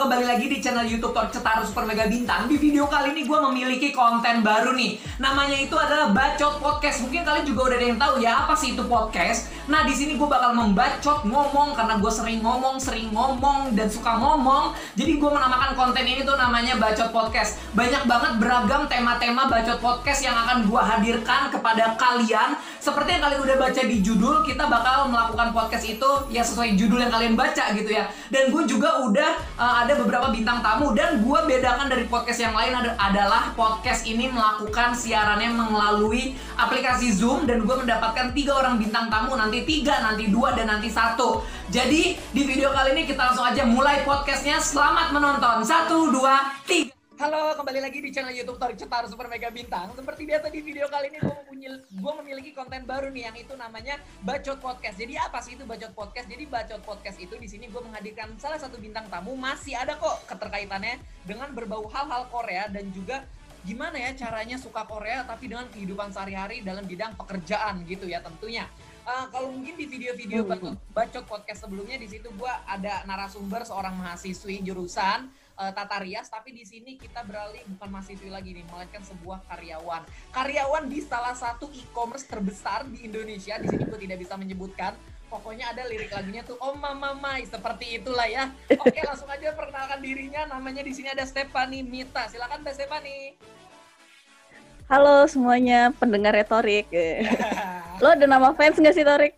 kembali lagi di channel YouTube Tor Cetara Super Mega Bintang. Di video kali ini gue memiliki konten baru nih. Namanya itu adalah Bacot Podcast. Mungkin kalian juga udah ada yang tahu ya apa sih itu podcast. Nah, di sini gue bakal membacot ngomong karena gue sering ngomong dan suka ngomong. Jadi gue menamakan konten ini tuh namanya Bacot Podcast. Banyak banget beragam tema-tema Bacot Podcast yang akan gue hadirkan kepada kalian. Seperti yang kalian udah baca di judul, kita bakal melakukan podcast itu ya sesuai judul yang kalian baca gitu ya. Dan gue juga udah ada beberapa bintang tamu, dan gue bedakan dari podcast yang lain adalah podcast ini melakukan siarannya melalui aplikasi Zoom, dan gue mendapatkan 3 orang bintang tamu, nanti 3, nanti 2, dan nanti 1. Jadi di video kali ini kita langsung aja mulai podcastnya. Selamat menonton. 1, 2, 3. Halo, kembali lagi di channel YouTube Tor Cetara Super Mega Bintang. Seperti biasa di video kali ini gue memiliki konten baru nih, yang itu namanya Bacot Podcast. Jadi apa sih itu Bacot Podcast? Jadi Bacot Podcast itu di sini gue menghadirkan salah satu bintang tamu, masih ada kok keterkaitannya dengan berbau hal-hal Korea, dan juga gimana ya caranya suka Korea tapi dengan kehidupan sehari-hari dalam bidang pekerjaan gitu ya tentunya. Kalau mungkin di video-video Bacot Podcast sebelumnya, di situ gue ada narasumber seorang mahasiswi jurusan Tata Rias, tapi di sini kita beralih bukan mahasiswi lagi nih, melainkan sebuah karyawan di salah satu e-commerce terbesar di Indonesia. Di sini gue tidak bisa menyebutkan, pokoknya ada lirik lagunya tuh Om Mama Mai, seperti itulah ya. Oke, langsung aja perkenalkan dirinya. Namanya di sini ada Stephanie Mita. Silakan Teh Stephanie. Halo semuanya pendengar Torik. Lo ada nama fans nggak sih, Torik?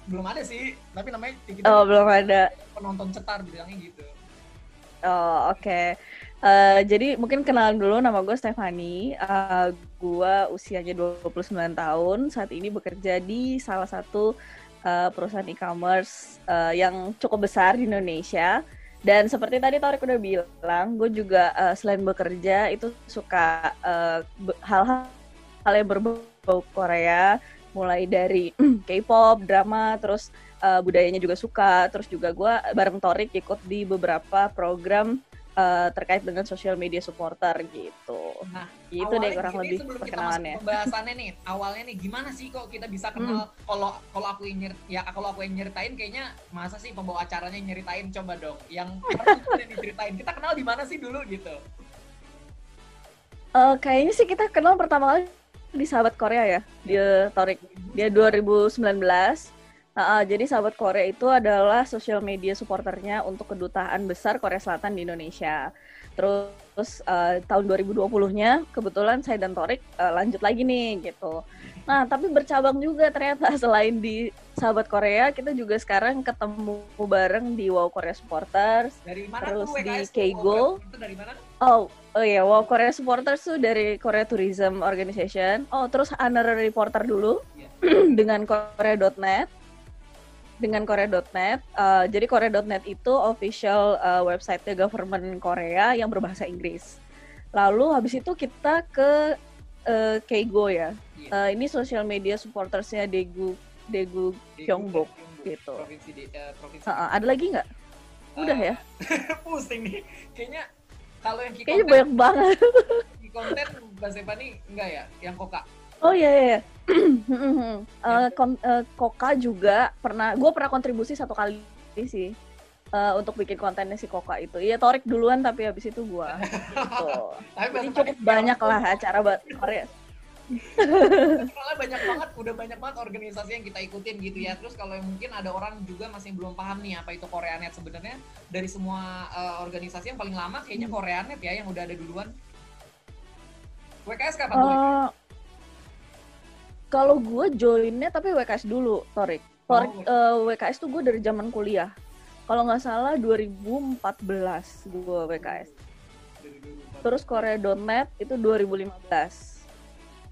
Belum ada sih, tapi namanya belum ada. Penonton cetar bilangnya gitu. Oh, oke. Jadi mungkin kenalan dulu, nama gue Stephanie. Gue usianya 29 tahun. Saat ini bekerja di salah satu perusahaan e-commerce yang cukup besar di Indonesia. Dan seperti tadi Torik udah bilang, gue juga selain bekerja itu suka hal-hal yang berbau Korea, mulai dari K-pop, drama, terus budayanya juga suka. Terus juga gue bareng Torik ikut di beberapa program terkait dengan social media supporter gitu. Nah, itu deh kurang lebih perkenalannya. Pembahasannya nih, awalnya nih gimana sih kok kita bisa kenal? Kalau aku yang nyeritain kayaknya masa sih pembawa acaranya nyeritain, coba dong. Yang yang diceritain. Kita kenal di mana sih dulu gitu? Kayaknya sih kita kenal pertama kali di Sahabat Korea ya, di Torik. Dia 2019. Jadi Sahabat Korea itu adalah social media supporternya untuk kedutaan besar Korea Selatan di Indonesia. Terus tahun 2020-nya kebetulan saya dan Torik lanjut lagi nih gitu. Nah, tapi bercabang juga ternyata, selain di Sahabat Korea, kita juga sekarang ketemu bareng di Wow Korea Supporters. Dari mana terus tuh, di Keigo. Itu dari mana? Oh iya, Wow Korea Supporters tuh dari Korea Tourism Organization. Oh, terus honorary reporter dulu dengan Korea.net. Jadi Korea.net itu official website-nya government Korea yang berbahasa Inggris. Lalu habis itu kita ke Keigo ya. Ini social media supportersnya Daegu Gyeongbok gitu. Provinsi. Ada lagi nggak? Udah ya? Pusing nih. Kayaknya kalau yang Kayaknya banyak banget. di konten Mbak Stephanie enggak ya? Yang Koka? Oh iya. Koka juga gue pernah kontribusi 1 kali sih untuk bikin kontennya si Koka itu. Iya, Torik duluan tapi habis itu gue. Gitu. Jadi cukup banyak lah acara buat Korea. Soalnya udah banyak banget organisasi yang kita ikutin gitu ya. Terus kalau mungkin ada orang juga masih belum paham nih apa itu Koreanet, sebenarnya dari semua organisasi yang paling lama kayaknya Koreanet ya yang udah ada duluan. WKS kapan tuh? Kalau gue joinnya tapi WKS dulu, Torik. WKS tuh gue dari zaman kuliah. Kalau nggak salah 2014 gue WKS. Terus Korea.net itu 2015.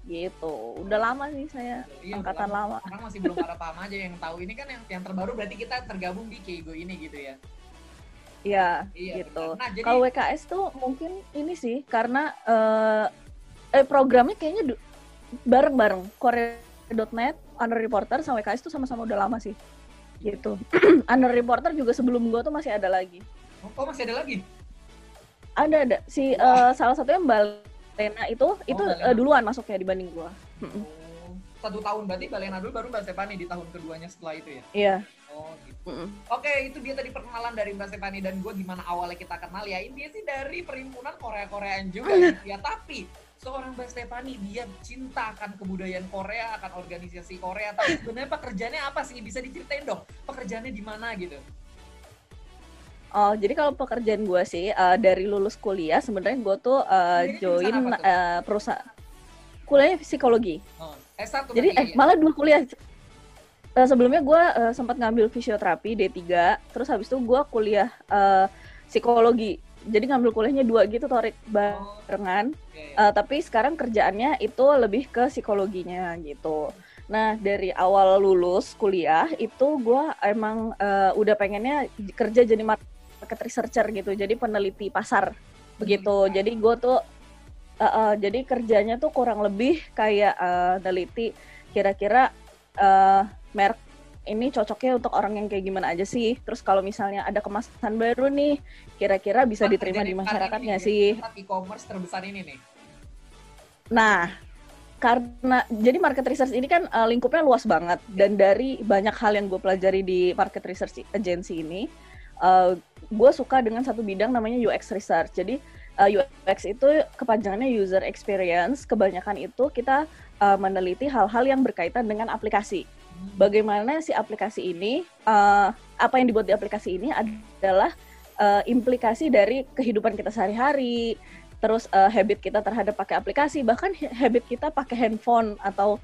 Gitu. Udah lama sih saya, angkatan lama. Orang masih belum pada paham aja, yang tahu ini kan yang terbaru, berarti kita tergabung di Keigo ini gitu ya. Iya, gitu. Nah, kalau WKS tuh mungkin ini sih karena programnya kayaknya bareng-bareng. Korea.net, Honor Reporter sama WKS tuh sama-sama udah lama sih. Gitu. Honor Reporter juga sebelum gua tuh masih ada lagi. Oh, masih ada lagi? Ada. Si salah satunya Mbak Lena itu duluan masuknya dibanding gua. 1 tahun berarti Mbak Lena dulu, baru Mbak Stephanie di tahun keduanya setelah itu ya? Iya. Oh, gitu. Oke, itu dia tadi perkenalan dari Mbak Stefani dan gue gimana awalnya kita kenal ya. Intinya sih dari perhimpunan Korea-Koreaan juga gitu ya. Tapi seorang Mbak Stefani dia cinta akan kebudayaan Korea, akan organisasi Korea. Tapi sebenarnya pekerjaannya apa sih? Bisa diceritain dong pekerjaannya di mana gitu? Oh, jadi kalau pekerjaan gue sih dari lulus kuliah sebenarnya gue tuh Kuliahnya jurusan join apa tuh? perusahaan kuliahnya psikologi. Oh, S1 Jadi berarti ya? malah 2 kuliah. Sebelumnya gue sempat ngambil fisioterapi D3, terus habis itu gue kuliah psikologi. Jadi ngambil kuliahnya 2 gitu, Torik, barengan. Oke, ya. Tapi sekarang kerjaannya itu lebih ke psikologinya gitu. Nah, dari awal lulus kuliah itu gue emang udah pengennya kerja jadi market researcher gitu, jadi peneliti pasar begitu. Jadi gue tuh jadi kerjanya tuh kurang lebih kayak neliti kira-kira merek ini cocoknya untuk orang yang kayak gimana aja sih. Terus kalau misalnya ada kemasan baru nih, kira-kira bisa diterima di masyarakat nggak sih? E-commerce terbesar ini nih. Nah, karena jadi market research ini kan lingkupnya luas banget, dan dari banyak hal yang gue pelajari di market research agency ini, gue suka dengan satu bidang namanya UX research. Jadi UX itu kepanjangannya user experience. Kebanyakan itu kita meneliti hal-hal yang berkaitan dengan aplikasi. Bagaimana si aplikasi ini, apa yang dibuat di aplikasi ini adalah implikasi dari kehidupan kita sehari-hari, terus habit kita terhadap pakai aplikasi, bahkan habit kita pakai handphone atau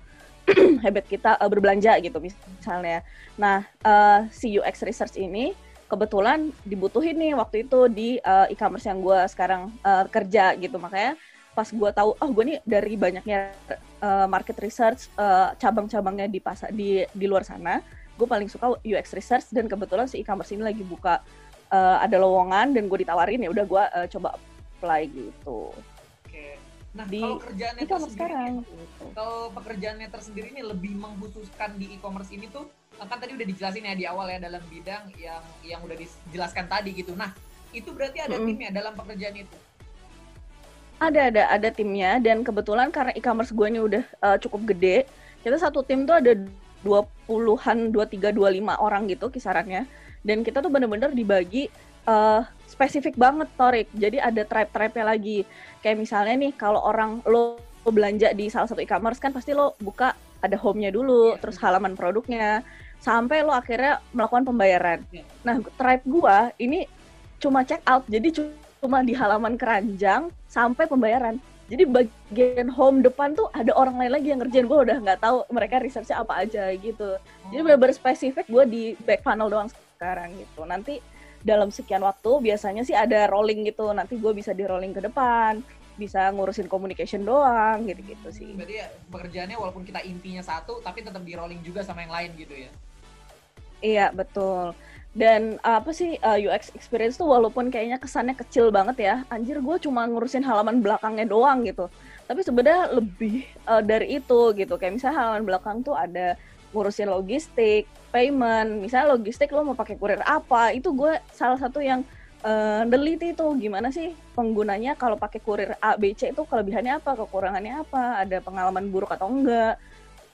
habit kita berbelanja gitu misalnya. Nah, si UX research ini kebetulan dibutuhin nih waktu itu di e-commerce yang gue sekarang kerja gitu. Makanya pas gue tahu, oh gue nih dari banyaknya market research cabang-cabangnya di luar sana, gue paling suka UX research, dan kebetulan si e-commerce ini lagi buka ada lowongan dan gue ditawarin, ya udah gue coba apply gitu. Oke. Nah, Di kalau kerjaannya e-commerce tersendiri, sekarang gitu. kalau pekerjaannya tersendiri ini lebih mengkhususkan di e-commerce ini tuh, kan tadi udah dijelasin ya di awal ya dalam bidang yang udah dijelaskan tadi gitu. Nah, itu berarti ada timnya dalam pekerjaan itu. Ada timnya, dan kebetulan karena e-commerce gue ini udah cukup gede, kita satu tim tuh ada 20-an, 23, 25 orang gitu kisarannya, dan kita tuh bener-bener dibagi spesifik banget, Torik. Jadi ada tribe-tribe-nya lagi. Kayak misalnya nih, kalau orang lo belanja di salah satu e-commerce kan pasti lo buka ada home-nya dulu, terus halaman produknya, sampai lo akhirnya melakukan pembayaran. Nah, tribe gua ini cuma check out, jadi cuma di halaman keranjang sampai pembayaran. Jadi bagian home depan tuh ada orang lain lagi yang ngerjain, gue udah nggak tahu mereka researchnya apa aja gitu. Jadi bener-bener spesifik, gue di back funnel doang sekarang gitu. Nanti dalam sekian waktu biasanya sih ada rolling gitu, nanti gue bisa di rolling ke depan, bisa ngurusin communication doang gitu-gitu sih. Berarti ya, pekerjaannya walaupun kita intinya satu, tapi tetap di rolling juga sama yang lain gitu ya? Iya, betul. Dan apa sih UX experience tuh walaupun kayaknya kesannya kecil banget ya, anjir gue cuma ngurusin halaman belakangnya doang gitu. Tapi sebenarnya lebih dari itu gitu. Kayak misalnya halaman belakang tuh ada ngurusin logistik, payment. Misalnya logistik lo mau pakai kurir apa, itu gue salah satu yang neliti tuh gimana sih penggunanya kalau pakai kurir A, B, C itu kelebihannya apa, kekurangannya apa, ada pengalaman buruk atau enggak.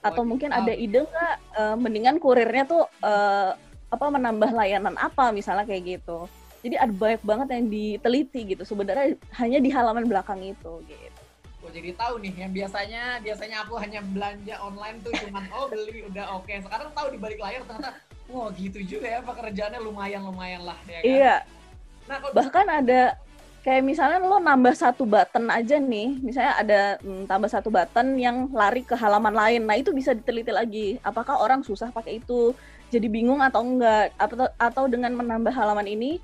Atau mungkin ada ide nggak mendingan kurirnya tuh menambah layanan apa misalnya kayak gitu. Jadi ada banyak banget yang diteliti gitu sebenarnya hanya di halaman belakang itu gitu. Gue jadi tahu nih yang biasanya aku hanya belanja online tuh cuman beli udah oke. Sekarang tahu di balik layar ternyata wah gitu juga ya pekerjaannya lumayan lah ya kan. Iya. Nah, bahkan ada kayak misalnya lo nambah satu button aja nih, misalnya ada tambah satu button yang lari ke halaman lain. Nah, itu bisa diteliti lagi. Apakah orang susah pakai itu? Jadi bingung atau enggak? Atau dengan menambah halaman ini,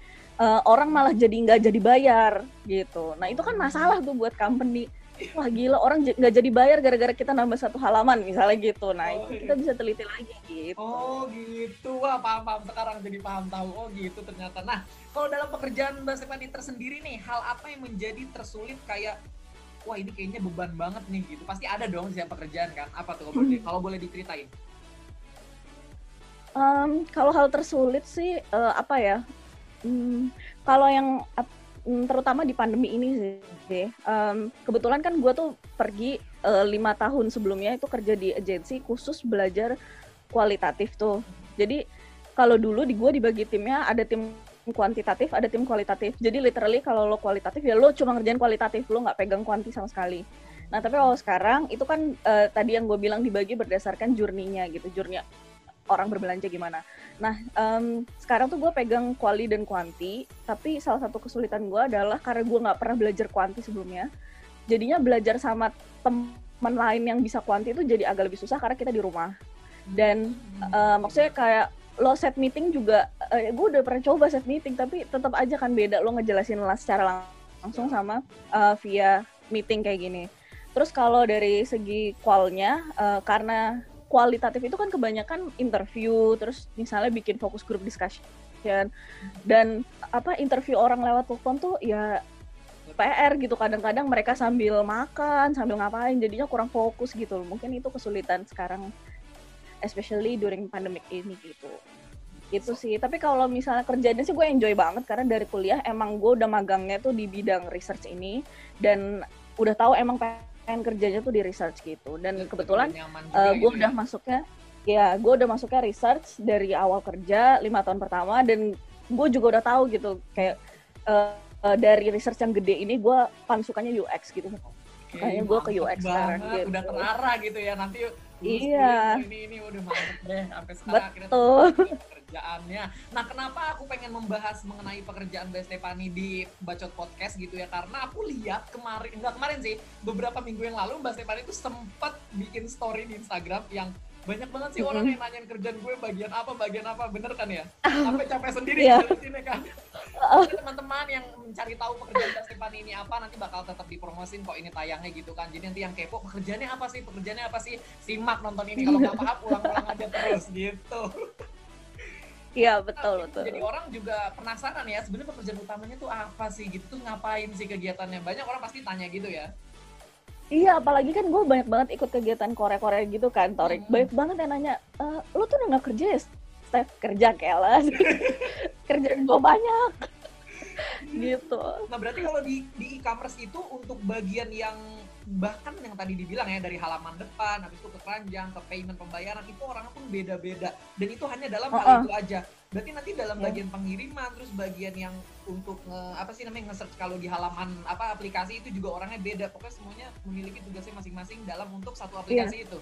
orang malah jadi nggak jadi bayar gitu. Nah, itu kan masalah tuh buat company. Wah gila, orang nggak jadi bayar gara-gara kita nambah satu halaman misalnya gitu. Nah, itu kita bisa teliti lagi gitu. Oh gitu, wah paham sekarang jadi paham tahu. Oh gitu ternyata. Nah, kalau dalam pekerjaan Mbak Stefani tersendiri nih, hal apa yang menjadi tersulit kayak wah ini kayaknya beban banget nih gitu. Pasti ada dong setiap pekerjaan kan. Apa tuh kalau boleh diceritain? Kalau hal tersulit sih apa ya? Kalau yang terutama di pandemi ini sih, kebetulan kan gue tuh pergi 5 tahun sebelumnya itu kerja di agensi khusus belajar kualitatif tuh. Jadi kalau dulu di gue dibagi timnya ada tim kuantitatif, ada tim kualitatif. Jadi literally kalau lo kualitatif ya lo cuma ngerjain kualitatif, lo nggak pegang kuanti sama sekali. Nah tapi kalau sekarang itu kan tadi yang gue bilang dibagi berdasarkan journey-nya gitu, journey orang berbelanja gimana. Nah sekarang tuh gue pegang kuali dan kuanti, tapi salah satu kesulitan gue adalah karena gue nggak pernah belajar kuanti sebelumnya, jadinya belajar sama teman lain yang bisa kuanti itu jadi agak lebih susah karena kita di rumah. Dan maksudnya kayak lo set meeting juga, gue udah pernah coba set meeting tapi tetap aja kan beda lo ngejelasin secara langsung sama via meeting kayak gini. Terus kalau dari segi kualnya, karena kualitatif itu kan kebanyakan interview, terus misalnya bikin focus group discussion, dan interview orang lewat telepon tuh ya PR gitu, kadang-kadang mereka sambil makan, sambil ngapain, jadinya kurang fokus gitu. Mungkin itu kesulitan sekarang, especially during pandemic ini gitu. Gitu sih. Tapi kalau misalnya kerjanya sih gue enjoy banget karena dari kuliah emang gue udah magangnya tuh di bidang research ini dan udah tahu emang pengen kerjanya tuh di research gitu. Dan kebetulan gue udah masuknya research dari awal kerja 5 tahun pertama, dan gue juga udah tahu gitu kayak dari research yang gede ini gue paling sukanya UX gitu. Makanya gue ke UX sekarang gitu. Udah terarah gitu ya nanti. Iya. Ini udah mantep deh sampai sekarang akhirnya pekerjaannya. Nah, kenapa aku pengen membahas mengenai pekerjaan Mbak Stephanie di Bacot Podcast gitu ya? Karena aku lihat kemarin sih, beberapa minggu yang lalu Mbak Stephanie itu sempat bikin story di Instagram yang banyak banget sih orang yang nanyain kerjaan gue bagian apa, bener kan ya? Sampai capek sendiri di sini kan. Teman-teman yang mencari tahu pekerjaan Mbak Stephanie ini apa, nanti bakal tetap dipromosin kok ini tayangnya gitu kan. Jadi nanti yang kepo pekerjaannya apa sih, simak nonton ini, kalau nggak paham ulang-ulang aja terus gitu. Iya betul. Jadi orang juga penasaran ya, sebenarnya pekerjaan utamanya tuh apa sih gitu, tuh ngapain sih kegiatannya? Banyak orang pasti tanya gitu ya. Iya, apalagi kan gue banyak banget ikut kegiatan Korea gitu kan, Torik. Banyak banget yang nanya, lu tuh udah gak kerja ya, Steph? Kerja kelas. Kerjaan gue banyak. Gitu. Nah berarti kalau di e-commerce itu untuk bagian yang bahkan yang tadi dibilang ya, dari halaman depan, habis itu ke keranjang, ke payment, pembayaran, itu orang pun beda-beda. Dan itu hanya dalam hal itu aja. Berarti nanti dalam bagian pengiriman, terus bagian yang untuk nge-search kalau di halaman aplikasi itu juga orangnya beda. Pokoknya semuanya memiliki tugasnya masing-masing dalam untuk satu aplikasi itu.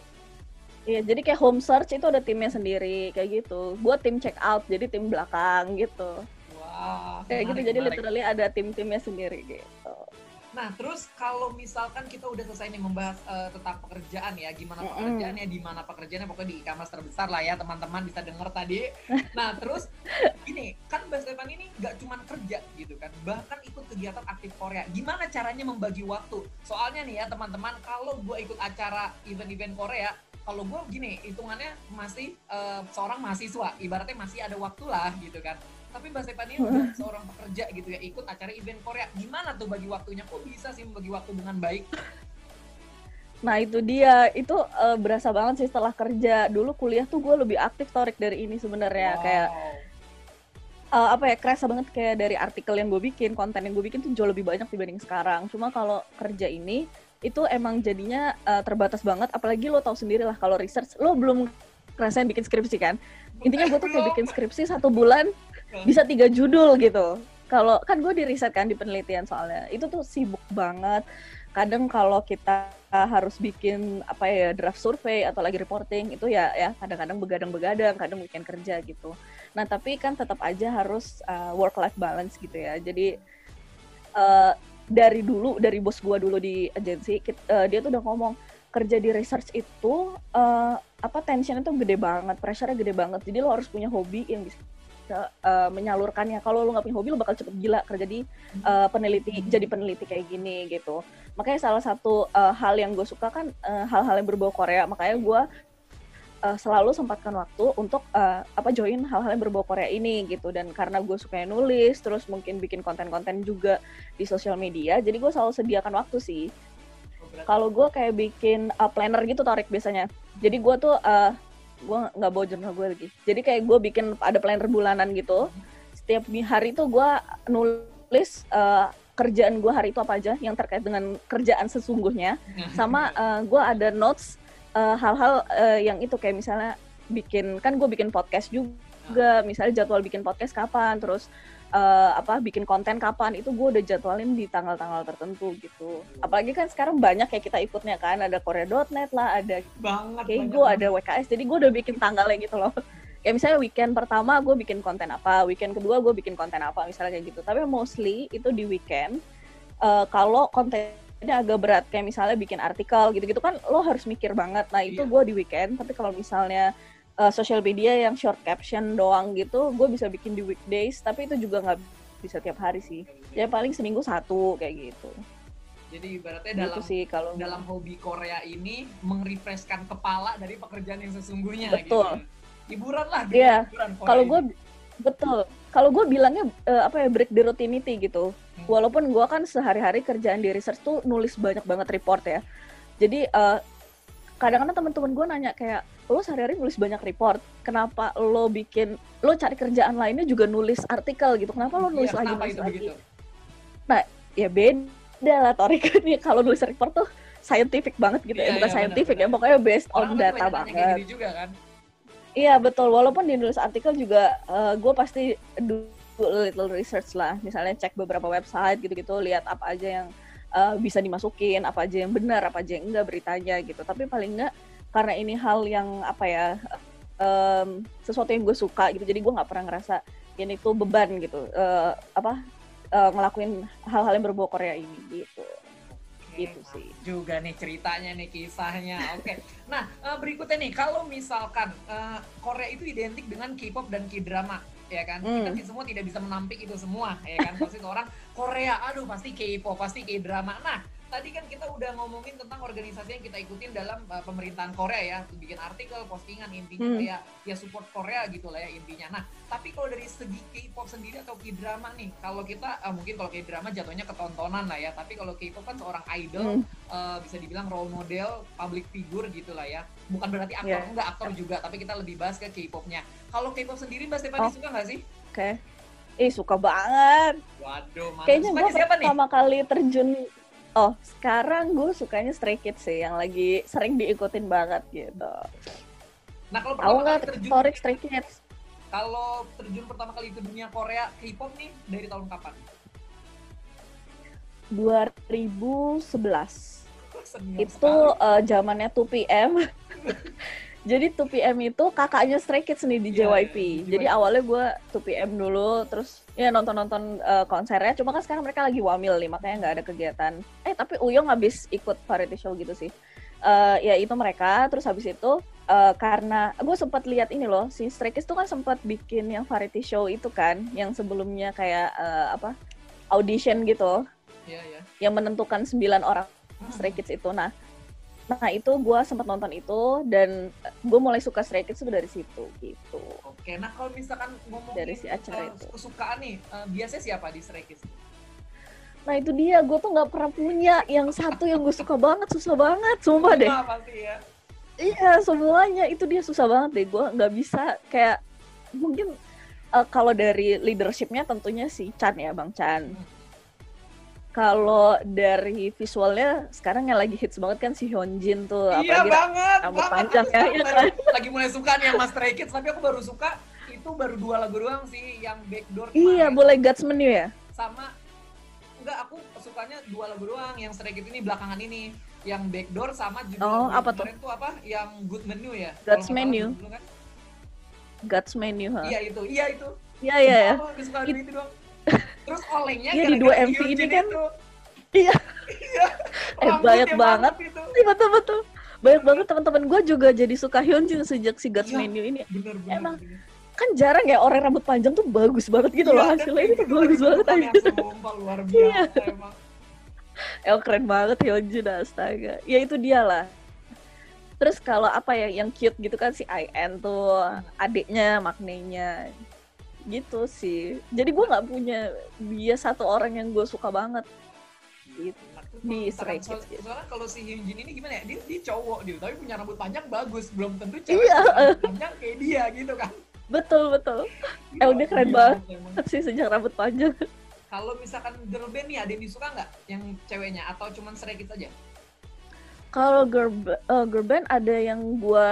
Iya, jadi kayak home search itu ada timnya sendiri kayak gitu. Gue tim check out, jadi tim belakang gitu. Wah, kayak gitu, jadi literally ada tim-timnya sendiri gitu. Nah, terus kalau misalkan kita udah selesai nih membahas tentang pekerjaan ya, gimana pekerjaannya, di mana pekerjaannya, pokoknya di e-commerce terbesar lah ya, teman-teman bisa denger tadi. Nah, terus ini kan Mbak Stephanie ini nggak cuma kerja gitu kan, bahkan ikut kegiatan aktif Korea. Gimana caranya membagi waktu? Soalnya nih ya teman-teman, kalau gue ikut acara event-event Korea, kalau gue gini, hitungannya masih seorang mahasiswa, ibaratnya masih ada waktu lah gitu kan. Tapi Mbak Stephanie udah seorang pekerja gitu ya, ikut acara event Korea. Gimana tuh bagi waktunya? Kok bisa sih membagi waktu dengan baik? Nah itu dia, itu berasa banget sih setelah kerja. Dulu kuliah tuh gue lebih aktif, Torik, dari ini sebenarnya. Kayak kerasa banget kayak dari artikel yang gue bikin, konten yang gue bikin tuh jauh lebih banyak dibanding sekarang. Cuma kalau kerja ini, itu emang jadinya terbatas banget. Apalagi lo tahu sendiri lah, kalau research, lo belum ngerasain bikin skripsi kan? Intinya gue tuh kayak bikin skripsi 1 bulan, bisa 3 judul gitu. Kalau kan gue di riset kan, di penelitian soalnya itu tuh sibuk banget. Kadang kalau kita harus bikin draft survei atau lagi reporting itu ya kadang-kadang begadang, kadang weekend kerja gitu. Nah tapi kan tetap aja harus work life balance gitu ya. Jadi dari bos gue dulu di agensi, dia tuh udah ngomong kerja di research itu tensionnya tuh gede banget, pressure-nya gede banget. Jadi lo harus punya hobi yang bisa menyalurkannya. Kalau lo nggak punya hobi, lo bakal cepet gila kerja di jadi peneliti kayak gini gitu. Makanya salah satu hal yang gue suka kan hal-hal yang berbau Korea. Makanya gue selalu sempatkan waktu untuk join hal-hal yang berbau Korea ini gitu. Dan karena gue suka nulis, terus mungkin bikin konten-konten juga di sosial media, jadi gue selalu sediakan waktu sih. Kalau gue kayak bikin planner gitu, Torik, biasanya. Jadi gue tuh gue nggak bawa jurnal gue lagi. Jadi kayak gue bikin ada planner bulanan gitu. Setiap hari tuh gue nulis kerjaan gue hari itu apa aja yang terkait dengan kerjaan sesungguhnya. Sama gue ada notes hal-hal yang itu kayak misalnya gue bikin podcast juga. juga. Misalnya jadwal bikin podcast kapan, terus bikin konten kapan, itu gue udah jadwalin di tanggal-tanggal tertentu gitu. Apalagi kan sekarang banyak ya kita ikutnya kan, ada korea.net lah, ada Keigo, ada WKS, jadi gue udah bikin tanggalnya gitu loh. Ya misalnya weekend pertama gue bikin konten apa, weekend kedua gue bikin konten apa, misalnya kayak gitu. Tapi mostly itu di weekend. Kalau kontennya agak berat, kayak misalnya bikin artikel gitu-gitu kan lo harus mikir banget. Nah itu gue di weekend, tapi kalau misalnya social media yang short caption doang gitu, gue bisa bikin di weekdays, tapi itu juga nggak bisa tiap hari sih. Ya paling seminggu satu kayak gitu. Jadi ibaratnya gitu sih, dalam hobi Korea ini mengrefreshkan kepala dari pekerjaan yang sesungguhnya. Betul. Gitu. Hiburan lah. Iya. Kalau gue betul. Kalau gue bilangnya break the routinity gitu. Walaupun gue kan sehari-hari kerjaan di research tuh nulis banyak banget report ya. Jadi kadang-kadang teman-teman gue nanya kayak, lo sehari-hari nulis banyak report, kenapa lo cari kerjaan lainnya juga nulis artikel gitu, kenapa lo nulis lagi? Begitu? Nah, ya beda lah Torik nih, kalau nulis report tuh scientific banget gitu, bukan scientific ya, pokoknya based on data banget. Juga, kan? Iya betul, walaupun di nulis artikel juga gue pasti do a little research lah, misalnya cek beberapa website gitu-gitu, lihat apa aja yang bisa dimasukin, apa aja yang benar, apa aja yang enggak beritanya gitu. Tapi paling enggak karena ini hal yang sesuatu yang gue suka gitu, jadi gue nggak pernah ngerasa ini tuh beban gitu, ngelakuin hal-hal yang berbau Korea ini gitu. Gitu sih. Juga nih ceritanya nih, kisahnya. Oke. Nah, berikutnya nih, kalau misalkan Korea itu identik dengan K-pop dan K-drama, ya kan? Kita semua tidak bisa menampik itu semua, ya kan? Pasti orang Korea, aduh pasti K-pop, pasti K-drama. Nah, tadi kan kita udah ngomongin tentang organisasi yang kita ikutin dalam pemerintahan Korea ya, bikin artikel, postingan, intinya kayak ya support Korea gitu lah ya intinya. Nah, tapi kalau dari segi K-pop sendiri atau K-drama nih, kalau kita mungkin kalau K-drama jatuhnya ketontonan lah ya, tapi kalau K-pop kan seorang idol, bisa dibilang role model, public figure gitu lah ya. Bukan berarti aktor, enggak aktor juga, tapi kita lebih bahas ke K-popnya. Kalau K-pop sendiri Mbak Stephanie suka nggak sih? Oke. Suka banget. Waduh, mana? Kayaknya gue pertama kali terjun. Sekarang gue sukanya Stray Kids sih, yang lagi sering diikutin banget gitu. Nah, kalau pertama kali terjun Stray Kids. Kalau terjun pertama kali ke dunia Korea K-pop nih dari tahun kapan? 2011. Itu zamannya 2PM. Jadi 2PM itu kakaknya Stray Kids nih di JYP. Jadi awalnya gue 2PM dulu, terus ya nonton konsernya. Cuma kan sekarang mereka lagi wamil nih, makanya nggak ada kegiatan. Tapi Uyong habis ikut variety show gitu sih. Ya itu mereka. Terus habis itu karena gue sempat lihat ini loh, si Stray Kids tuh kan sempat bikin yang variety show itu kan, yang sebelumnya kayak audition gitu. Iya. Yang menentukan 9 orang Stray Kids itu. Nah itu gue sempat nonton itu dan gue mulai suka Stray Kids itu dari situ gitu. Oke, nah kalau misalkan ngomongin dari si acara itu kesukaan nih, biasanya siapa di Stray Kids? Nah itu dia, gue tuh nggak pernah punya yang satu yang gue suka banget, susah banget, sumpah deh. Pasti ya. Iya semuanya itu dia susah banget deh, gue nggak bisa kayak mungkin kalau dari leadershipnya tentunya si Chan ya, Bang Chan. Kalau dari visualnya sekarang yang lagi hits banget kan si Hyunjin tuh, iya banget, rambut panjang ya, iya kan? Lagi mulai suka nih sama Stray Kids, tapi aku baru suka itu baru 2 lagu doang sih, yang Backdoor kemarin. Iya, boleh God's Menu ya? Sama, enggak, aku sukanya 2 lagu doang, yang Stray Kids ini belakangan ini, yang Backdoor sama juga apa tuh? Kemarin tuh apa, yang Good Menu ya? God's Menu. Kan? God's Menu, ha? Iya itu. Iya. Aku suka itu doang. Terus olengnya di 2 MV ini kan iya banyak banget iya, betul banyak banget teman-teman gue juga jadi suka Hyunjin sejak si God's Menu ini. Bener. Kan jarang ya orang rambut panjang tuh bagus banget gitu loh hasilnya, ini tuh bagus banget aja. Luar biasa emang. Keren banget Hyunjin, astaga. Ya itu dia lah. Terus kalau apa ya yang cute gitu kan si IN tuh, adiknya, maknanya gitu sih. Jadi gue nggak punya dia satu orang yang gue suka banget gitu di Stray Kids. Soalnya kalau si Hyunjin ini gimana ya, dia cowok dia, tapi punya rambut panjang bagus, belum tentu cewek panjang kayak dia gitu kan. Betul dia keren banget sih sejak rambut panjang. Kalau misalkan girl band nih ada yang disuka nggak yang ceweknya atau cuman Stray Kids aja? Kalau girl band ada yang gue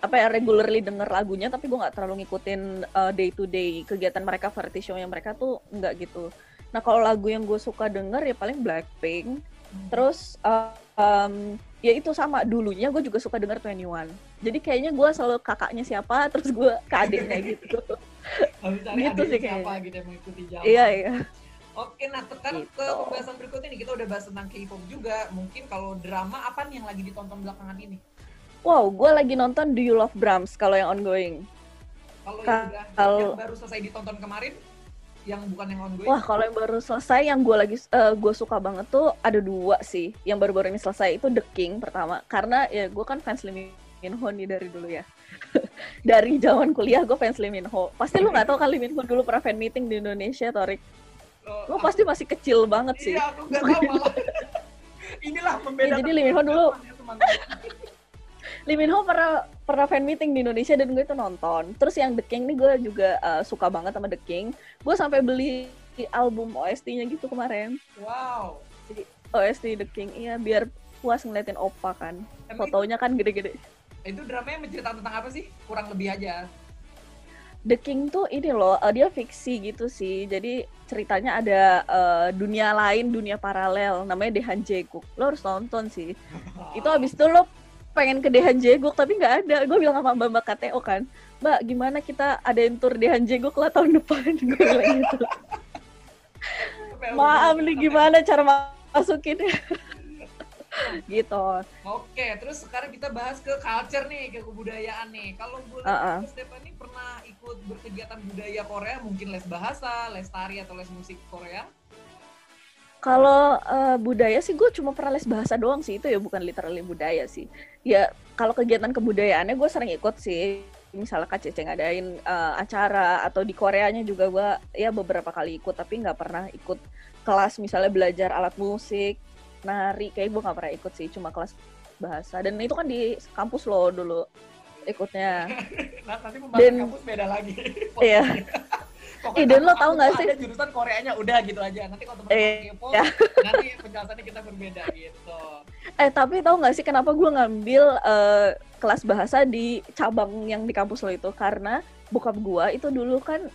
apa ya regularly denger lagunya, tapi gue nggak terlalu ngikutin day to day kegiatan mereka, variety show yang mereka tuh nggak gitu. Nah kalau lagu yang gue suka denger ya paling Blackpink. Terus ya itu sama, dulunya gue juga suka denger 21. Jadi kayaknya gue selalu kakaknya siapa, terus gue ke adiknya gitu. Gitu sih kayaknya. Siapa gitu yang mengikuti zaman. Iya. Oke, nah tekan gitu. Ke pembahasan berikutnya nih, kita udah bahas tentang K-pop juga. Mungkin kalau drama apa nih yang lagi ditonton belakangan ini? Wow, gue lagi nonton Do You Love Brahms kalau yang ongoing. Kalau yang baru selesai ditonton kemarin, yang bukan yang ongoing? Wah, kalau yang baru selesai yang gue suka banget tuh ada 2 sih. Yang baru-baru ini selesai itu The King pertama, karena ya gue kan fans Lee Min Ho nih dari dulu ya. Dari zaman kuliah gue fans Lee Min Ho. Pasti lu nggak tahu kan Lee Min Ho dulu pernah fan meeting di Indonesia, Torik? Lu pasti masih kecil banget sih. Iya, aku nggak tahu malah. Inilah membedakan. Ya, jadi Lee Min Ho dulu. Lee Min Ho pernah fan meeting di Indonesia dan gue itu nonton. Terus yang The King nih gue juga suka banget sama The King. Gue sampai beli album OST-nya gitu kemarin. Wow. Jadi OST The King, iya biar puas ngeliatin Oppa kan. Fotonya kan gede-gede. Itu dramanya menceritakan tentang apa sih? Kurang lebih aja. The King tuh ini loh, dia fiksi gitu sih. Jadi ceritanya ada dunia lain, dunia paralel. Namanya Daehan Jaeguk. Lo harus nonton sih. Itu abis itu lo pengen ke Daehan Jaeguk tapi nggak ada. Gue bilang sama Mbak KTO kan, Mbak gimana kita adain tour Daehan Jaeguk lah tahun depan. Gue bilang gitu. Maaf nih gimana cara masukinnya. Gitu. Oke, terus sekarang kita bahas ke culture nih, ke kebudayaan nih. Kalau boleh, Stephanie pernah ikut berkegiatan budaya Korea, mungkin les bahasa, les tari, atau les musik Korea? Kalau budaya sih gue cuma pernah les bahasa doang sih, itu ya bukan literally budaya sih. Ya kalau kegiatan kebudayaannya gue sering ikut sih. Misalnya KCC ngadain acara, atau di Koreanya juga gue ya beberapa kali ikut, tapi nggak pernah ikut kelas misalnya belajar alat musik, nari, kayak gue nggak pernah ikut sih, cuma kelas bahasa. Dan itu kan di kampus lo dulu ikutnya. Nah, nanti pembahasan kampus beda lagi. Iya. Dan lo tau nggak sih? Ada jurusan Koreanya udah gitu aja. Nanti kalau teman-teman kepo, nanti penjelasannya kita berbeda gitu. Tapi tau nggak sih kenapa gue ngambil kelas bahasa di cabang yang di kampus lo itu? Karena bokap gue itu dulu kan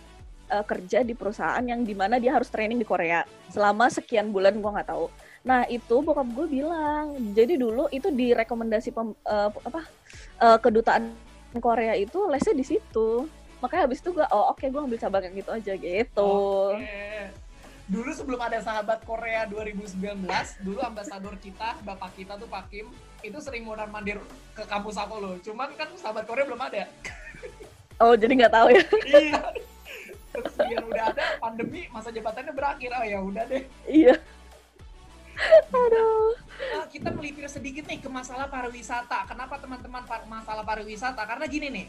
kerja di perusahaan yang dimana dia harus training di Korea selama sekian bulan, gue nggak tahu. Nah itu bokap gue bilang, jadi dulu itu direkomendasi kedutaan Korea itu lesnya di situ. Makanya habis itu gue, gue ambil cabang yang gitu aja gitu. Dulu sebelum ada Sahabat Korea 2019, dulu ambasador kita, bapak kita tuh Pak Kim, itu sering mondar-mandir ke kampus aku loh. Cuman kan Sahabat Korea belum ada. Oh, jadi nggak tahu ya? Iya. Terus biar udah ada, pandemi, masa jabatannya berakhir. Oh ya udah deh. Iya. Aduh. Kita melipir sedikit nih ke masalah pariwisata. Kenapa teman-teman masalah pariwisata? Karena gini nih,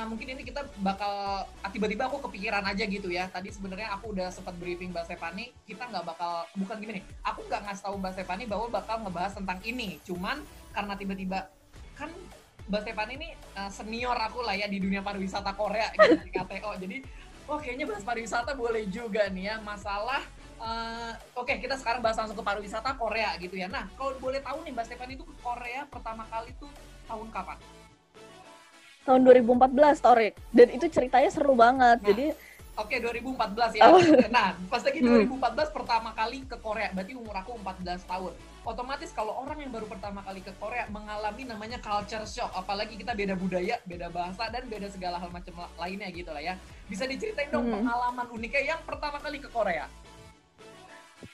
mungkin ini kita bakal tiba-tiba aku kepikiran aja gitu ya. Tadi sebenarnya aku udah sempat briefing Mbak Stephanie, kita nggak bakal, bukan gini nih, aku nggak ngasih tahu Mbak Stephanie bahwa bakal ngebahas tentang ini. Cuman karena tiba-tiba kan Mbak Stephanie ini senior aku lah ya di dunia pariwisata Korea gitu, di KTO. Jadi kayaknya bahas pariwisata boleh juga nih ya, masalah Oke, kita sekarang bahas langsung ke pariwisata Korea gitu ya. Nah, kalau boleh tahu nih Mbak Stephanie itu ke Korea pertama kali tuh tahun kapan? Tahun 2014, Torik. Dan itu ceritanya seru banget. Nah, jadi 2014 ya. Nah, pas lagi 2014 pertama kali ke Korea, berarti umur aku 14 tahun. Otomatis kalau orang yang baru pertama kali ke Korea mengalami namanya culture shock, apalagi kita beda budaya, beda bahasa, dan beda segala hal macam lainnya gitu lah ya. Bisa diceritain dong pengalaman uniknya yang pertama kali ke Korea?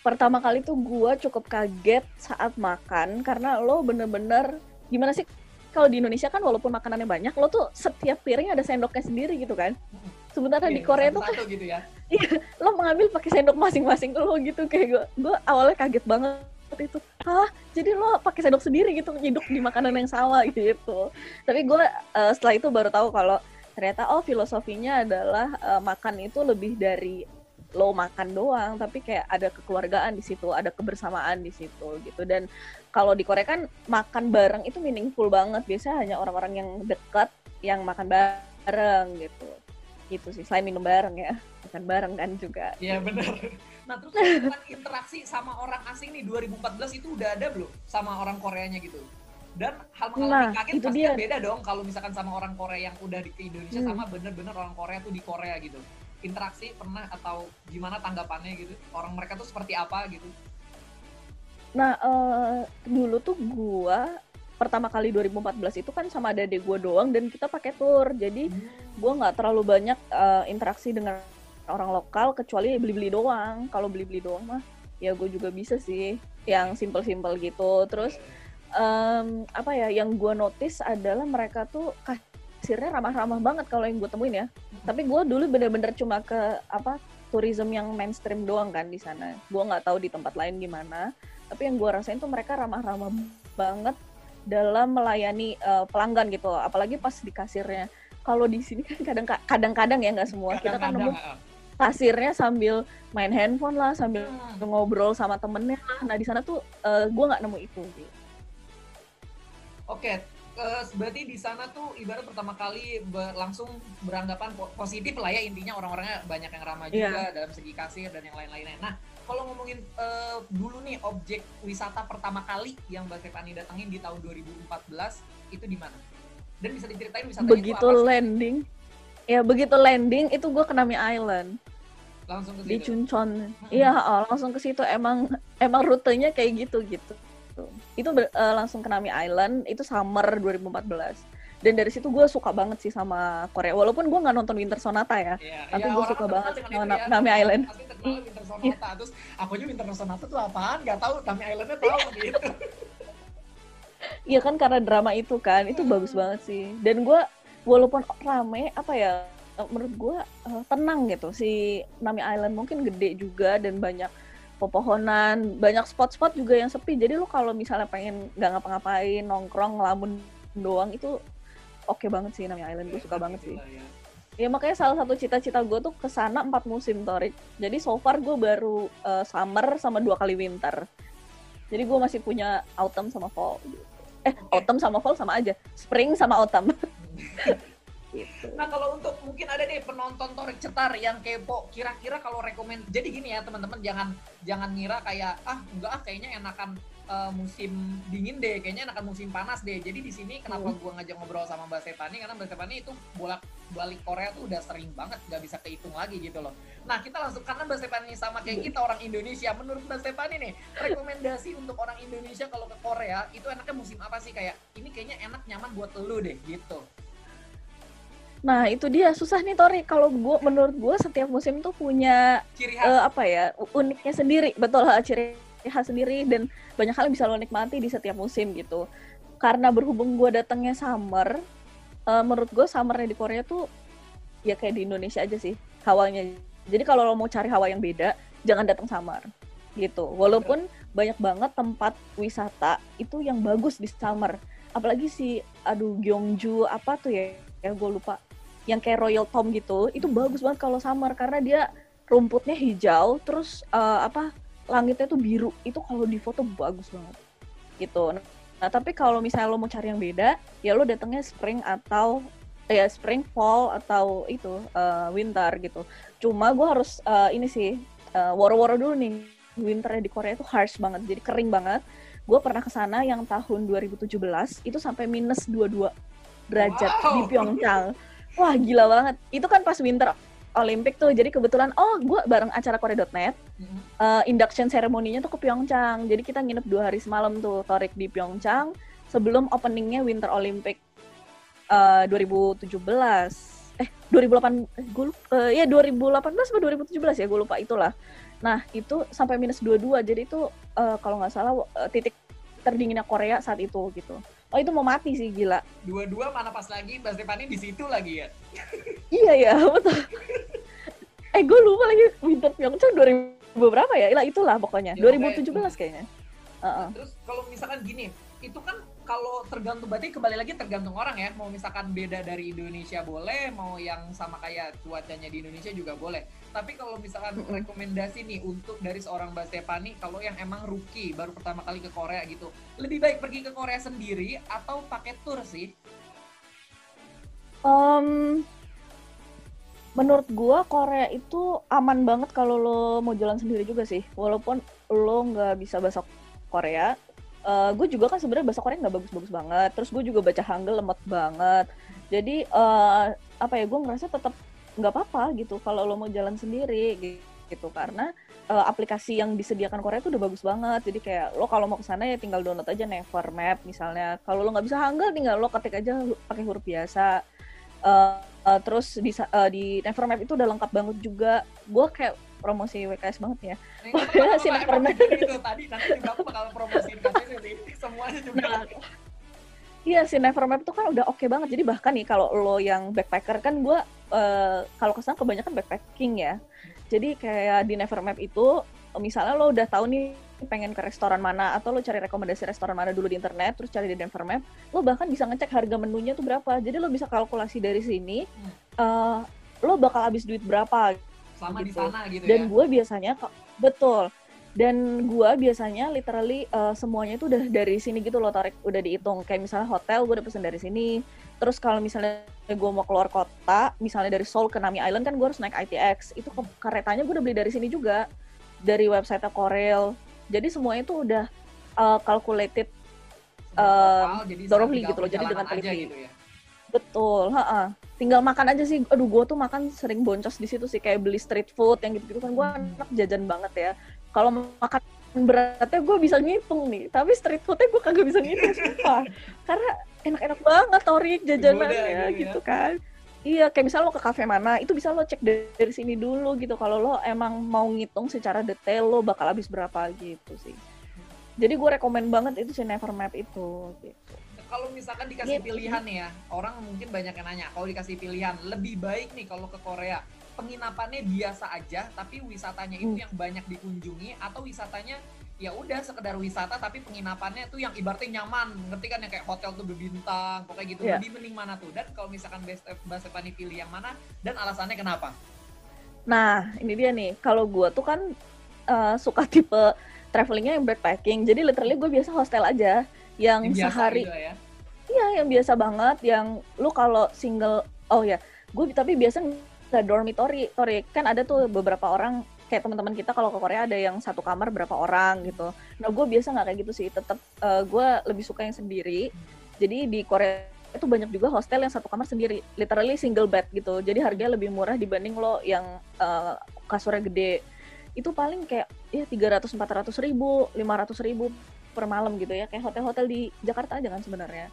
Pertama kali tuh gue cukup kaget saat makan, karena lo bener-bener, gimana sih, kalau di Indonesia kan walaupun makanannya banyak, lo tuh setiap piring ada sendoknya sendiri gitu kan. Sementara di Korea tuh kan, gitu ya. Iya, lo mengambil pakai sendok masing-masing lo gitu. Kayak gue awalnya kaget banget itu. Jadi lo pakai sendok sendiri gitu, nyeduk di makanan yang sama gitu. Tapi gue setelah itu baru tahu kalau ternyata filosofinya adalah makan itu lebih dari lo makan doang, tapi kayak ada kekeluargaan di situ, ada kebersamaan di situ gitu. Dan kalau di Korea kan makan bareng itu meaningful banget. Biasanya hanya orang-orang yang dekat yang makan bareng gitu. Gitu sih, selain minum bareng ya, makan bareng kan juga. Iya benar. Nah terus interaksi sama orang asing nih 2014 itu udah ada belum sama orang Koreanya gitu? Dan hal Nah, mengalami kaget itu pastinya dia. beda dong kalau misalkan sama orang Korea yang udah ke Indonesia Hmm. sama bener-bener orang Korea tuh di Korea gitu. Interaksi pernah atau gimana tanggapannya gitu? Orang mereka tuh seperti apa gitu? Nah, dulu tuh gua pertama kali 2014 itu kan sama adek gua doang dan kita pakai tour. Jadi gua nggak terlalu banyak interaksi dengan orang lokal kecuali beli-beli doang. Kalau beli-beli doang mah ya gue juga bisa sih yang simple-simple gitu. Terus apa ya yang gue notice adalah mereka tuh kasirnya ramah-ramah banget kalau yang gue temuin ya. Tapi gue dulu bener-bener cuma ke apa tourism yang mainstream doang kan di sana. Gue nggak tahu di tempat lain gimana. Tapi yang gue rasain tuh mereka ramah-ramah banget dalam melayani pelanggan gitu. Apalagi pas di kasirnya. Kalau di sini kan kadang-kadang ya nggak semua. Kita kan nemu kasirnya sambil main handphone lah, sambil ngobrol sama temennya lah. Nah di sana tuh gue nggak nemu itu. Oke, berarti di sana tuh ibarat pertama kali langsung beranggapan positif lah ya, intinya orang-orangnya banyak yang ramah juga dalam segi kasir dan yang lain-lainnya. Nah, kalau ngomongin dulu nih objek wisata pertama kali yang Mbak Stephanie datangin di tahun 2014 itu di mana? Dan bisa diceritain wisatanya begitu itu apa sih? landing, ya begitu landing itu gue ke Nami Island. Langsung ke situ. Di Chuncheon. Iya, langsung ke situ. Emang rutenya kayak gitu. Itu langsung ke Nami Island, itu summer 2014. Dan dari situ gue suka banget sih sama Korea. Walaupun gue nggak nonton Winter Sonata ya, tapi gue suka banget sama Nami Island. Pasti terkenal Winter Sonata. Terus aku aja Winter Sonata tuh apaan? Gak tahu, Nami Islandnya tahu gitu. Iya kan karena drama itu kan, itu bagus banget sih. Dan gue walaupun rame, apa ya, menurut gue tenang gitu. Si Nami Island mungkin gede juga dan banyak pepohonan, banyak spot-spot juga yang sepi. Jadi lu kalau misalnya pengen nggak ngapa-ngapain, nongkrong, ngelamun doang itu oke banget sih Nami Island. Gue suka banget sih. Ya makanya salah satu cita-cita gue tuh kesana 4 musim, Torik. Jadi so far gue baru summer sama 2 kali winter. Jadi gue masih punya autumn sama fall gitu. Autumn sama fall sama aja. Spring sama autumn. Gitu. Nah kalau untuk mungkin ada nih penonton Torik Cetar yang kepo, kira-kira kalau rekomend, jadi gini ya teman-teman, jangan ngira kayak enggak kayaknya enakan musim dingin deh, kayaknya enakan musim panas deh. Jadi di sini kenapa gue ngajak ngobrol sama Mbak Stephanie, karena Mbak Stephanie itu bolak-balik Korea tuh udah sering banget, nggak bisa kehitung lagi gitu loh. Nah kita langsung, karena Mbak Stephanie sama kayak kita orang Indonesia, menurut Mbak Stephanie nih rekomendasi untuk orang Indonesia kalau ke Korea itu enaknya musim apa sih, kayak ini kayaknya enak nyaman buat elu deh gitu. Nah itu dia susah nih Tori. Kalau menurut gue setiap musim tuh punya ciri khas, apa ya, uniknya sendiri. Betul, ciri khas sendiri dan banyak hal yang bisa lo nikmati di setiap musim gitu. Karena berhubung gue datangnya summer, menurut gue summernya di Korea tuh ya kayak di Indonesia aja sih hawanya. Jadi kalau lo mau cari hawa yang beda, jangan datang summer gitu. Walaupun banyak banget tempat wisata itu yang bagus di summer. Apalagi si Gyeongju apa tuh ya gue lupa, yang kayak Royal Tom gitu, itu bagus banget kalau summer karena dia rumputnya hijau, terus langitnya tuh biru, itu kalau di foto bagus banget gitu. Nah tapi kalau misalnya lo mau cari yang beda, ya lo datangnya spring atau spring, fall atau itu winter gitu. Cuma gue harus ini sih woro-woro dulu nih, winternya di Korea itu harsh banget, jadi kering banget. Gue pernah kesana yang tahun 2017 itu sampai minus 22 derajat di Pyeongchang. Wah gila banget. Itu kan pas Winter Olympic tuh. Jadi kebetulan gue bareng acara Korea.net. Induction ceremony-nya tuh ke Pyeongchang. Jadi kita nginep 2 hari semalam tuh Torik di Pyeongchang sebelum openingnya Winter Olympic 2017. 2018 atau 2017 ya, gue lupa itulah. Nah itu sampai minus 22. Jadi itu kalau nggak salah titik terdinginnya Korea saat itu gitu. Oh itu mau mati sih, gila. 22 mana pas lagi Mbak Stephanie di situ lagi ya? Iya ya, betul. Gue lupa lagi Winter Pyeongchang 2000 berapa ya? Itulah pokoknya. Ya, 2017 kayaknya. Terus kalau misalkan gini, itu kan kalau tergantung, berarti kembali lagi tergantung orang ya. Mau misalkan beda dari Indonesia boleh, mau yang sama kayak cuacanya di Indonesia juga boleh. Tapi kalau misalkan rekomendasi nih untuk dari seorang Mbak Stephanie, kalau yang emang rookie, baru pertama kali ke Korea gitu, lebih baik pergi ke Korea sendiri atau pakai tour sih? Menurut gua Korea itu aman banget kalau lo mau jalan sendiri juga sih. Walaupun lo nggak bisa bahasa Korea, gue juga kan sebenarnya bahasa Korea nggak bagus-bagus banget. Terus gue juga baca Hangul lemot banget. Jadi apa ya, gue ngerasa tetap nggak apa-apa gitu kalau lo mau jalan sendiri gitu, karena aplikasi yang disediakan Korea itu udah bagus banget. Jadi kayak lo kalau mau ke sana ya tinggal download aja Nevermap misalnya. Kalau lo nggak bisa Hangul, tinggal lo ketik aja pakai huruf biasa. Terus di Nevermap itu udah lengkap banget juga. Gue kayak promosi WKS banget ya. Nah, si Nevermap itu tadi nanti juga aku bakal promosiin KCC sih. Semuanya juga. Iya, si Nevermap itu kan udah oke banget. Jadi bahkan nih kalau lo yang backpacker kan, gue kalau kesana kebanyakan backpacking ya. Jadi kayak di Nevermap itu misalnya lo udah tahu nih pengen ke restoran mana, atau lo cari rekomendasi restoran mana dulu di internet, terus cari di Nevermap, lo bahkan bisa ngecek harga menunya tuh berapa. Jadi lo bisa kalkulasi dari sini lo bakal habis duit berapa sama gitu. di sana gitu. Dan ya. gue biasanya betul. Dan gue biasanya literally semuanya itu udah dari sini gitu loh, tarik udah dihitung. Kayak misalnya hotel gue udah pesen dari sini. Terus kalau misalnya gue mau keluar kota, misalnya dari Seoul ke Nami Island kan gue harus naik ITX. Itu keretanya gue udah beli dari sini juga, dari website Korel. Jadi semuanya itu udah calculated thoroughly gitu loh. Jadi dengan teliti. Gitu ya? Betul, tinggal makan aja sih. Aduh, gue tuh makan sering boncos di situ sih, kayak beli street food yang gitu-gitu kan. Gue anak jajan banget ya. Kalau makan beratnya gue bisa ngitung nih, tapi street foodnya gue kagak bisa ngitung sumpah. Karena enak-enak banget Torik jajanannya gitu kan. Iya, kayak misalnya lo ke kafe mana, itu bisa lo cek dari sini dulu gitu. Kalau lo emang mau ngitung secara detail lo bakal habis berapa gitu sih. Jadi gue rekomen banget itu si Nevermap itu gitu. Kalau misalkan dikasih pilihan nih ya, orang mungkin banyak yang nanya, kalau dikasih pilihan, lebih baik nih kalau ke Korea, penginapannya biasa aja, tapi wisatanya itu yang banyak dikunjungi, atau wisatanya ya udah sekedar wisata, tapi penginapannya tuh yang ibaratnya nyaman, ngerti kan, yang kayak hotel tuh berbintang, pokoknya gitu, lebih mending mana tuh? Dan kalau misalkan Mbak Stephanie pilih yang mana, dan alasannya kenapa? Nah, ini dia nih, kalau gue tuh kan suka tipe travelingnya yang backpacking, jadi literally gue biasa hostel aja, yang sehari gitu ya? Iya, yang biasa banget, yang lu kalau single, gue tapi biasa nggak dormitory, kan ada tuh beberapa orang kayak teman-teman kita kalau ke Korea ada yang satu kamar berapa orang gitu. Nah gue biasa nggak kayak gitu sih, tetap gue lebih suka yang sendiri. Jadi di Korea itu banyak juga hostel yang satu kamar sendiri, literally single bed gitu. Jadi harganya lebih murah dibanding lo yang kasurnya gede. Itu paling kayak ya 300-400 ribu, 500 ribu per malam gitu ya, kayak hotel-hotel di Jakarta aja kan sebenarnya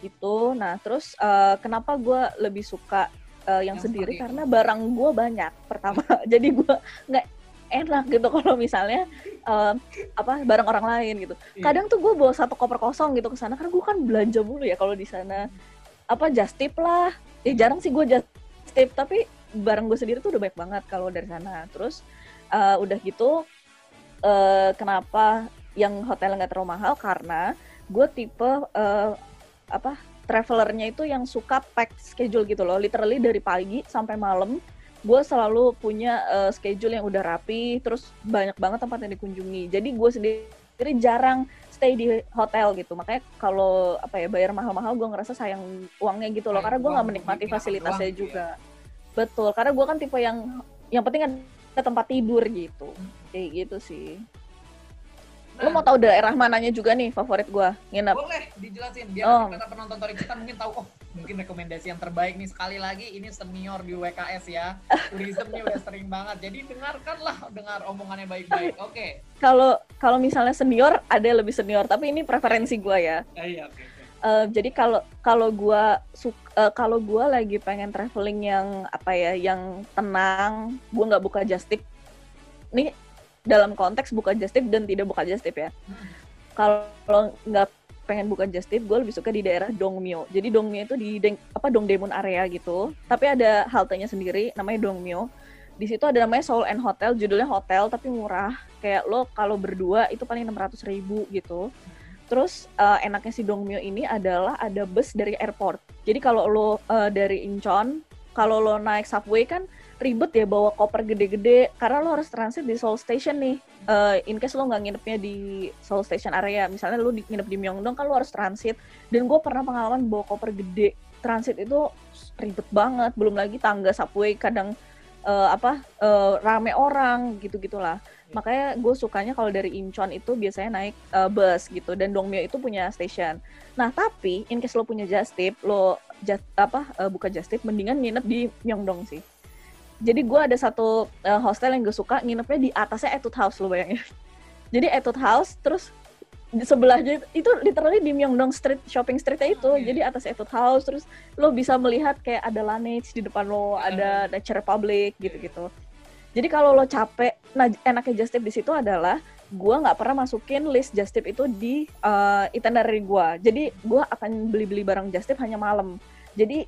gitu. Nah terus kenapa gue lebih suka yang sendiri, karena barang gue banyak pertama. Jadi gue nggak enak gitu kalau misalnya barang orang lain gitu. Kadang tuh gue bawa satu koper kosong gitu ke sana, karena gue kan belanja mulu ya kalau di sana. Just tip lah, jarang sih gue just tip, tapi barang gue sendiri tuh udah banyak banget kalau dari sana. Terus udah gitu kenapa yang hotel nggak terlalu mahal, karena gue tipe travelernya itu yang suka pack schedule gitu loh, literally dari pagi sampai malam gue selalu punya schedule yang udah rapi, terus banyak banget tempat yang dikunjungi. Jadi gue sendiri jarang stay di hotel gitu, makanya kalau bayar mahal-mahal gue ngerasa sayang uangnya gitu loh, karena gue nggak menikmati fasilitasnya juga. Betul, karena gue kan tipe yang penting ada tempat tidur gitu, kayak gitu sih. Lu mau tahu daerah mananya juga nih favorit gue nginep? Boleh dijelasin biar kita penonton Torik kita mungkin tahu, mungkin rekomendasi yang terbaik nih. Sekali lagi ini senior di WKS ya, tourism nih udah sering banget, jadi dengar omongannya baik-baik. Oke. Kalau misalnya senior, ada yang lebih senior, tapi ini preferensi gue ya. Iya, oke. Jadi kalau gue lagi pengen traveling yang yang tenang, gue nggak buka just tip. Nih dalam konteks buka just tip dan tidak buka just tip ya. Kalau nggak pengen buka just tip, gue lebih suka di daerah Dongmyo. Jadi Dongmyo itu di Dongdaemun area gitu. Tapi ada haltenya sendiri namanya Dongmyo. Di situ ada namanya Seoul and Hotel, judulnya hotel tapi murah. Kayak lo kalau berdua itu paling 600 ribu gitu. Terus enaknya si Dongmyo ini adalah ada bus dari airport. Jadi kalau lo dari Incheon, kalau lo naik subway kan ribet ya bawa koper gede-gede, karena lo harus transit di Seoul Station nih. In case lo nggak nginepnya di Seoul Station area, misalnya lo nginep di Myeongdong kan lo harus transit. Dan gue pernah pengalaman bawa koper gede transit itu ribet banget. Belum lagi tangga subway kadang rame orang gitu-gitulah. Makanya gue sukanya kalau dari Incheon itu biasanya naik bus gitu, dan Dongmyo itu punya station. Nah tapi in case lo punya just tip, buka just tip, mendingan nginep di Myeongdong sih. Jadi gue ada satu hostel yang gue suka, nginepnya di atasnya Etude House, lo bayangin. Jadi Etude House, terus di sebelahnya itu literally di Myeongdong Street, shopping streetnya itu. Jadi atas Etude House, terus lo bisa melihat kayak ada Laneige di depan lo, ada Nature Republic gitu-gitu. Jadi kalau lo capek, nah enaknya just tip di situ adalah gue nggak pernah masukin list just tip itu di itinerary gue. Jadi gue akan beli-beli barang just tip hanya malam. Jadi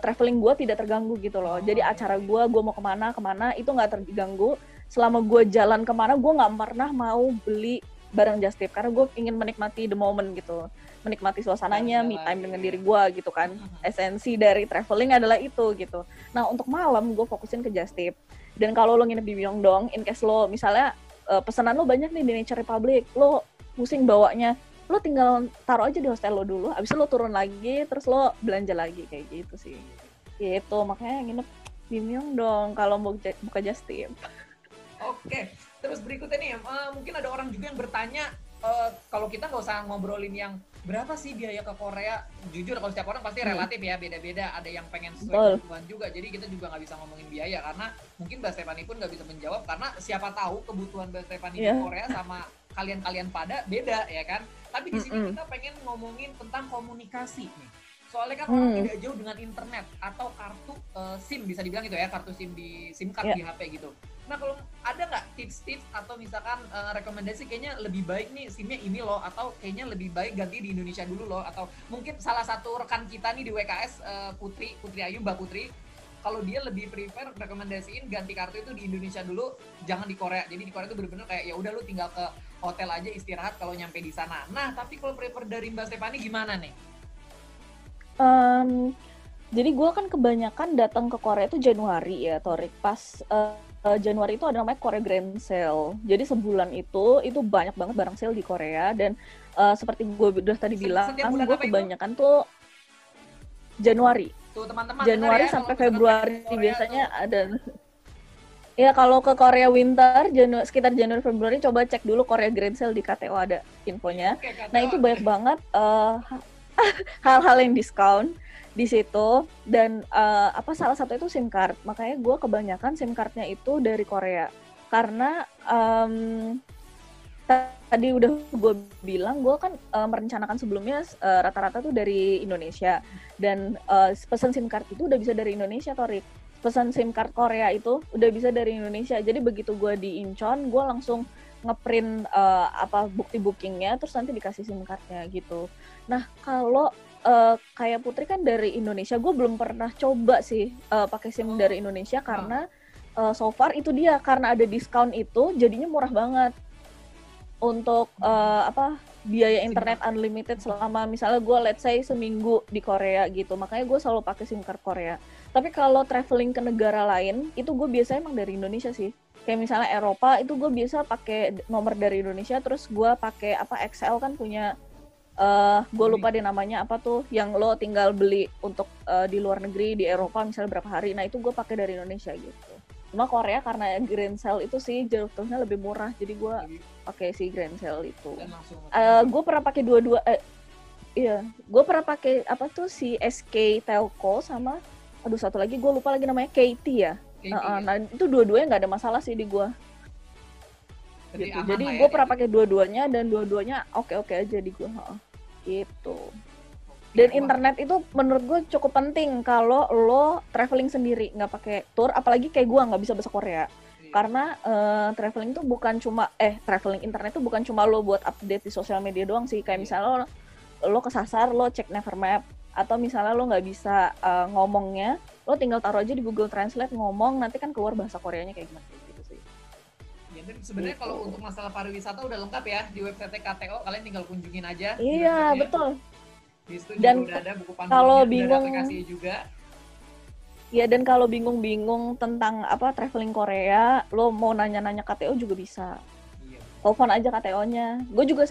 traveling gue tidak terganggu gitu loh. Jadi acara gue mau kemana itu nggak terganggu. Selama gue jalan kemana, gue nggak pernah mau beli barang just tip karena gue ingin menikmati the moment gitu, menikmati suasananya, me time dengan diri gue gitu kan. Esensi dari traveling adalah itu gitu. Nah untuk malam gue fokusin ke just tip. Dan kalau lo nginep di Myeongdong, in case lo misalnya pesanan lo banyak nih di Nature Republic, lo pusing bawanya, lo tinggal taruh aja di hostel lo dulu, abis itu lo turun lagi, terus lo belanja lagi, kayak gitu sih. Gitu, makanya nginep di Myeongdong kalau mau buka just tip. Oke, terus berikutnya nih, mungkin ada orang juga yang bertanya, kalau kita nggak usah ngobrolin yang berapa sih biaya ke Korea. Jujur kalau setiap orang pasti relatif ya, beda-beda. Ada yang pengen sesuai kebutuhan juga, jadi kita juga nggak bisa ngomongin biaya karena mungkin Mbak Stephanie pun nggak bisa menjawab karena siapa tahu kebutuhan Mbak Stephanie di Korea sama kalian pada beda ya kan. Tapi di sini kita pengen ngomongin tentang komunikasi nih. Soalnya kan orang tidak jauh dengan internet atau kartu SIM, bisa dibilang gitu ya, kartu SIM di SIM card di HP gitu. Nah kalau ada nggak tips-tips atau misalkan rekomendasi kayaknya lebih baik nih SIM-nya ini loh, atau kayaknya lebih baik ganti di Indonesia dulu loh, atau mungkin salah satu rekan kita nih di WKS, Putri Ayu, Mbak Putri, kalau dia lebih prefer rekomendasiin ganti kartu itu di Indonesia dulu, jangan di Korea. Jadi di Korea itu bener-bener kayak ya udah lu tinggal ke hotel aja istirahat kalau nyampe di sana. Nah tapi kalau prefer dari Mbak Stephanie gimana nih? Jadi gue kan kebanyakan datang ke Korea itu Januari ya, Torik. Pas Januari itu ada namanya Korea Grand Sale. Jadi sebulan itu banyak banget barang sale di Korea. Dan seperti gue udah tadi bilang, gue kebanyakan tuh Januari. Tuh teman-teman Januari ya, sampai Februari biasanya tuh ada. Ya kalau ke Korea winter, sekitar Januari Februari coba cek dulu Korea Grand Sale di KTO, ada infonya. Nah itu banyak banget hal-hal yang diskon di situ. Dan salah satu itu SIM card. Makanya gue kebanyakan SIM cardnya itu dari Korea karena tadi udah gue bilang, gue kan merencanakan sebelumnya rata-rata tuh dari Indonesia, dan pesan SIM card itu udah bisa dari Indonesia, Torik. Pesan SIM card Korea itu udah bisa dari Indonesia. Jadi begitu gue di Incheon, gue langsung ngeprint bukti bookingnya, terus nanti dikasih SIM cardnya gitu. Nah kalau kayak Putri kan dari Indonesia, gue belum pernah coba sih pakai SIM dari Indonesia karena so far itu dia, karena ada diskon itu jadinya murah banget untuk biaya internet unlimited selama misalnya gue let's say seminggu di Korea gitu. Makanya gue selalu pakai SIM card Korea. Tapi kalau traveling ke negara lain itu gue biasanya emang dari Indonesia sih. Kayak misalnya Eropa itu gue biasa pakai nomor dari Indonesia, terus gue pakai XL kan punya gue lupa deh namanya apa tuh, yang lo tinggal beli untuk di luar negeri di Eropa misalnya berapa hari. Nah itu gue pakai dari Indonesia gitu. Cuma Korea karena Grand Sale itu sih jarak terusnya lebih murah, jadi gue pakai si Grand Sale itu. Gue pernah pakai dua-dua. Gue pernah pakai si SK Telco sama satu lagi gue lupa lagi namanya KT ya. Nah itu dua-duanya nggak ada masalah sih di gue. Gitu. Jadi gue pernah pakai dua-duanya dan dua-duanya oke aja di gue. Gitu. Dan internet itu menurut gue cukup penting kalau lo traveling sendiri, nggak pakai tour, apalagi kayak gue nggak bisa bahasa Korea. Karena traveling itu bukan cuma traveling internet itu bukan cuma lo buat update di sosial media doang sih. Kayak misalnya lo kesasar, lo cek Nevermap, atau misalnya lo nggak bisa ngomongnya, lo tinggal taruh aja di Google Translate ngomong, nanti kan keluar bahasa Koreanya kayak gimana gitu sih. Ya, dan sebenarnya kalau untuk masalah pariwisata udah lengkap ya di website KTO, kalian tinggal kunjungin aja. Iya betul. Di situ dan juga ada buku panduannya, kalau bingung, ada aplikasinya juga. Ya, dan kalau bingung tentang traveling Korea, lo mau nanya-nanya KTO juga bisa. Iya. Telepon aja KTO-nya. Gue juga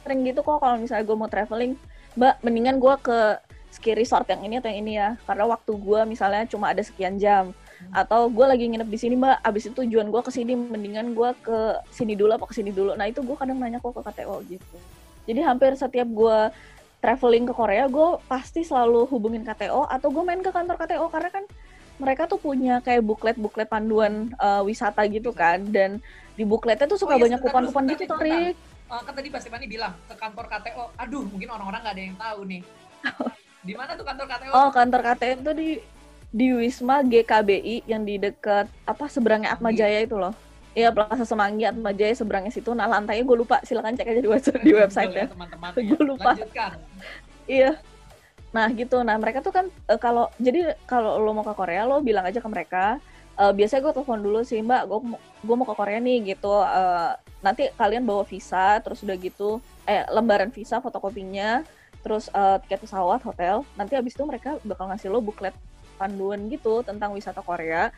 sering gitu kok kalau misalnya gue mau traveling, Mbak, mendingan gue ke ski resort yang ini atau yang ini ya. Karena waktu gue misalnya cuma ada sekian jam. Atau gue lagi nginep di sini mbak, abis itu tujuan gue ke sini, mendingan gue ke sini dulu apa ke sini dulu. Nah itu gue kadang nanya kok ke KTO gitu. Jadi hampir setiap gue traveling ke Korea, gue pasti selalu hubungin KTO atau gue main ke kantor KTO karena kan mereka tuh punya kayak buklet panduan wisata gitu kan, dan di bukletnya tuh suka banyak kupon-kupon gitu, Torik. Kan tadi Mbak Stefani bilang ke kantor KTO. Aduh, mungkin orang-orang nggak ada yang tahu nih. Di mana tuh kantor KTO? Oh, kantor KTO itu di Wisma GKBI yang di dekat seberangnya Atma Jaya itu loh. Iya, Plaza Semanggi, Atma Jaya seberangnya situ. Nah, lantainya gue lupa, silakan cek aja di website-nya. Teman-teman. Gue lupa. Lanjutkan. Iya. Nah, gitu. Nah, mereka tuh kan kalau lo mau ke Korea, lo bilang aja ke mereka. Biasanya gue telepon dulu sih, Mbak, gue mau ke Korea nih gitu. Nanti kalian bawa visa, terus udah gitu lembaran visa, fotokopinya, terus tiket pesawat, hotel. Nanti abis itu mereka bakal ngasih lo buklet panduan gitu tentang wisata Korea.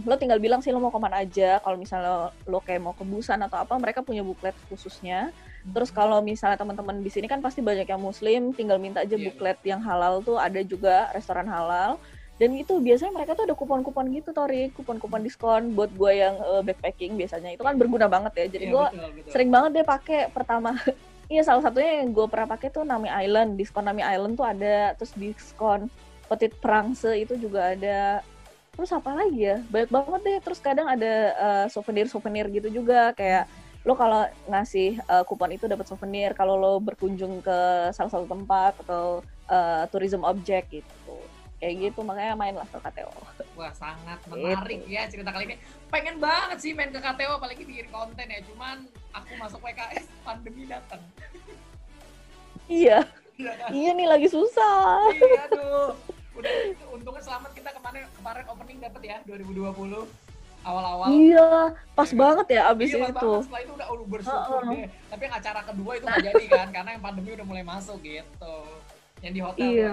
Lo tinggal bilang sih lo mau kemana aja. Kalau misalnya lo kayak mau ke Busan atau apa, mereka punya buklet khususnya. Terus kalau misalnya teman-teman di sini kan pasti banyak yang Muslim, tinggal minta aja buklet yang halal tuh, ada juga restoran halal. Dan itu biasanya mereka tuh ada kupon-kupon gitu, Torik, kupon-kupon diskon buat gue yang backpacking biasanya. Itu kan berguna banget ya. Jadi gue sering banget deh pakai pertama. Iya, salah satunya yang gue pernah pakai tuh Nami Island. Diskon Nami Island tuh ada, terus diskon Petit Prange itu juga ada. Terus apa lagi ya? Banyak banget deh. Terus kadang ada souvenir-souvenir gitu juga, kayak lo kalau ngasih kupon itu dapat souvenir kalau lo berkunjung ke salah satu tempat atau tourism object gitu. Kayak gitu, makanya mainlah ke KTO. Wah, sangat menarik ya cerita kali ini. Pengen banget sih main ke KTO, apalagi bikin konten ya. Cuman aku masuk PKS, pandemi datang. Iya. Iya nih, lagi susah. Iya, aduh. Udah, untungnya selamat kita kemarin opening dapat ya, 2020. Awal-awal. Iya, pas banget ya abis itu. Banget. Setelah itu udah bersyukur deh. Tapi yang acara kedua itu nggak jadi kan, karena yang pandemi udah mulai masuk gitu. Yang di hotel iya,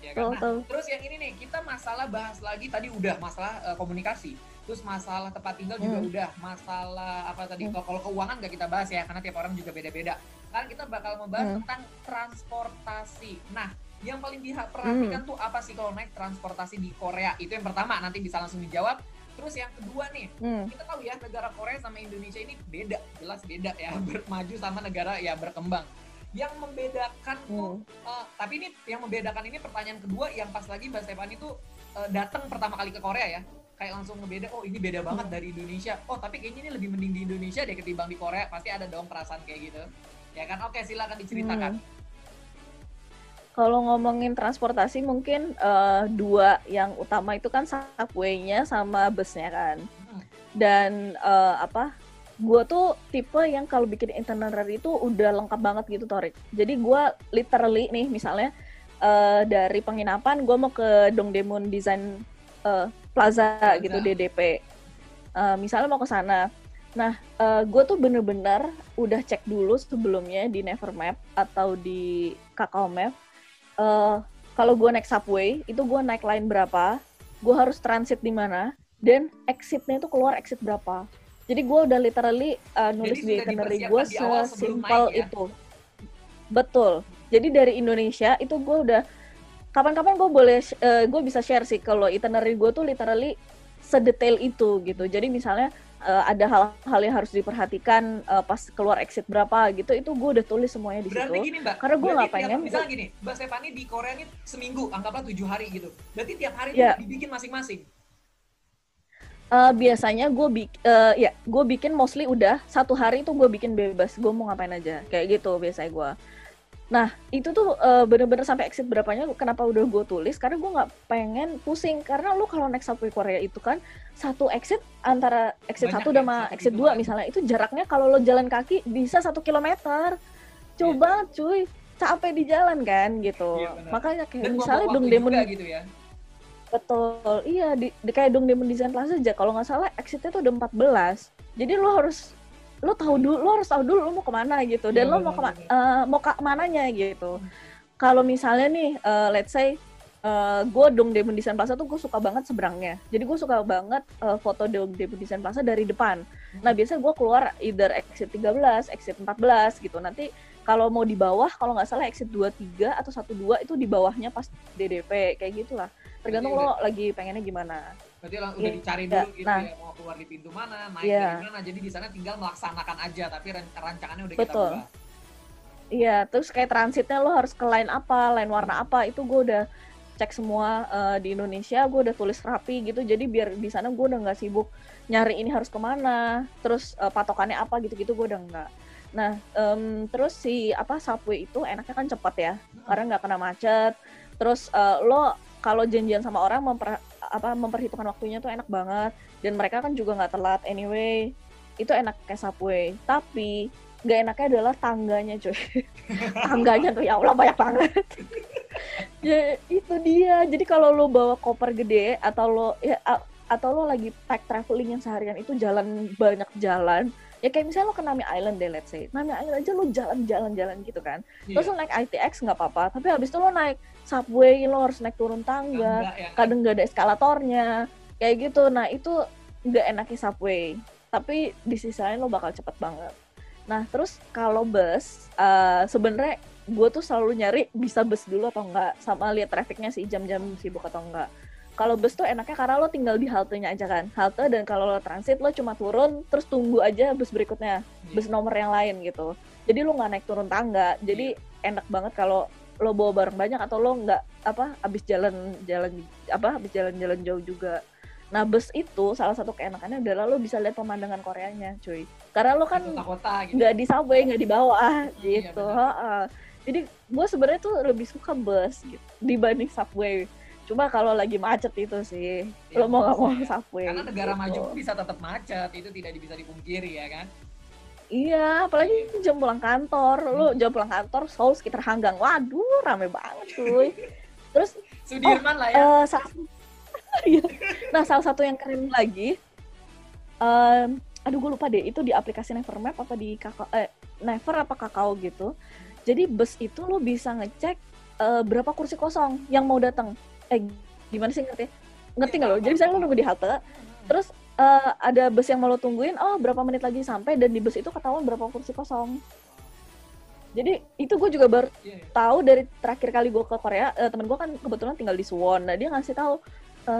ya kan? Nah, terus yang ini nih, kita bahas lagi tadi udah masalah komunikasi, terus masalah tempat tinggal juga udah, masalah apa tadi, kalau keuangan nggak kita bahas ya, karena tiap orang juga beda-beda. Sekarang kita bakal membahas tentang transportasi. Nah, yang paling diperhatikan tuh apa sih kalau naik transportasi di Korea? Itu yang pertama, nanti bisa langsung dijawab. Terus yang kedua nih, kita tahu ya negara Korea sama Indonesia ini beda, jelas beda ya, maju sama negara ya berkembang. Yang membedakan tuh, tapi ini yang membedakan ini pertanyaan kedua yang pas lagi Mbak Stefani tuh datang pertama kali ke Korea ya, kayak langsung ngebeda, oh ini beda banget dari Indonesia, oh tapi kayaknya ini lebih mending di Indonesia deh ketimbang di Korea, pasti ada dong perasaan kayak gitu, ya kan? Oke, silakan diceritakan. Kalau ngomongin transportasi mungkin dua yang utama itu kan subway-nya sama busnya kan. Dan gue tuh tipe yang kalau bikin itinerary itu udah lengkap banget gitu, Torik. Jadi gue literally nih misalnya dari penginapan gue mau ke Dongdaemun Design Plaza gitu, DDP. Misalnya mau ke sana. Nah, gue tuh bener-bener udah cek dulu sebelumnya di Nevermap atau di Kakao Map. Kalau gue naik subway, itu gue naik line berapa, gue harus transit di mana, dan exitnya itu keluar exit berapa. Jadi gue udah literally nulis di itinerary gue sesimpel itu. Betul. Jadi dari Indonesia itu gue udah kapan-kapan gue bisa share sih kalau itinerary gue tuh literally sedetail itu gitu. Jadi misalnya ada hal-hal yang harus diperhatikan pas keluar exit berapa gitu, itu gue udah tulis semuanya di situ. Berarti gini Mbak, karena gue nggak pengen. Misalnya gini, Mbak Stefani di Korea ini seminggu, anggaplah 7 hari gitu. Berarti tiap hari itu dibikin masing-masing. Biasanya gue bikin mostly udah satu hari itu gue bikin bebas, gue mau ngapain aja kayak gitu biasanya gue. Nah itu tuh bener-bener sampai exit berapanya kenapa udah gue tulis, karena gue nggak pengen pusing, karena lu kalau naik subway Korea itu kan satu exit antara exit 1 sama exit 2 misalnya itu jaraknya kalau lo jalan kaki bisa 1 kilometer. Coba cuy, capek di jalan kan gitu. Makanya kayak dan misalnya Dongdaemun gitu ya. Betul, iya di kayak Dongdaemun Design Plaza aja kalau nggak salah exitnya tuh udah 14. Jadi lo harus tahu dulu lo mau kemana gitu, dan lo mau ke mananya gitu. Kalau misalnya nih, let's say gue Dongdaemun Design Plaza tuh gue suka banget seberangnya. Jadi gue suka banget foto Dongdaemun Design Plaza dari depan. Nah biasanya gue keluar either exit 13, exit 14 gitu. Nanti kalau mau di bawah, kalau nggak salah exit 23 atau 12 itu di bawahnya pas DDP kayak gitulah. Tergantung lo lagi pengennya gimana. Berarti udah dicari Iya. dulu gitu Nah, ya, mau keluar di pintu mana, naik dari iya, mana. Jadi di sana tinggal melaksanakan aja, tapi rancangannya udah kita betul. buat. Iya, terus kayak transitnya lo harus ke line apa, line warna apa, itu gue udah cek semua di Indonesia, gue udah tulis rapi gitu, jadi biar di sana gue udah nggak sibuk nyari ini harus kemana, terus patokannya apa gitu-gitu gue udah nggak. Nah, terus si subway itu enaknya kan cepet ya, karena nggak kena macet. Terus lo kalau janjian sama orang memperhitungkan waktunya tuh enak banget, dan mereka kan juga nggak telat anyway, itu enak kayak subway. Tapi nggak enaknya adalah tangganya cuy. Tangganya tuh ya Allah banyak banget. Ya itu dia, jadi kalau lo bawa koper gede atau lo lagi pack traveling yang seharian itu jalan banyak jalan, ya kayak misalnya lo ke Nami Island deh, let's say Nami Island aja lo jalan-jalan gitu kan, terus lo naik ITX nggak apa-apa, tapi habis itu lo naik subway lo harus naik turun tangga, kadang nggak ada eskalatornya kayak gitu. Nah itu nggak enaknya subway, tapi di sisi lain lo bakal cepet banget. Nah terus kalau bus, sebenarnya gue tuh selalu nyari bisa bus dulu atau enggak, sama lihat trafficnya sih, jam-jam sibuk atau enggak. Kalau bus tuh enaknya karena lo tinggal di haltenya aja kan, halte, dan kalau lo transit lo cuma turun terus tunggu aja bus berikutnya, bus nomor yang lain gitu. Jadi lo nggak naik turun tangga, jadi enak banget kalau lo bawa barang banyak atau lo nggak habis jalan-jalan jauh juga. Nah bus itu salah satu keenakannya adalah lo bisa lihat pemandangan Koreanya cuy, karena lo kan kota-kota gitu. Nggak di subway, nggak di bawah gitu. Jadi gue sebenarnya tuh lebih suka bus gitu dibanding subway. Cuma kalau lagi macet itu sih, lo mau nggak mau subway. Karena negara gitu. maju pun bisa tetap macet, itu tidak bisa dipungkiri ya kan. Iya, apalagi jam pulang kantor. Lo jam pulang kantor Seoul sekitar Hanggang, waduh rame banget cuy. Terus Sudirman lah ya. Nah salah satu yang keren lagi, aduh gue lupa deh, itu di aplikasi Nevermap apa di Never apa Kakao gitu. Jadi bus itu lo bisa ngecek berapa kursi kosong yang mau datang. Gimana sih ngerti nggak lo? Jadi misalnya lo nunggu di halte, terus ada bus yang mau lo tungguin, berapa menit lagi sampai, dan di bus itu ketahuan berapa kursi kosong. Jadi itu gue juga baru tahu dari terakhir kali gue ke Korea. Temen gue kan kebetulan tinggal di Suwon, nah dia ngasih tahu,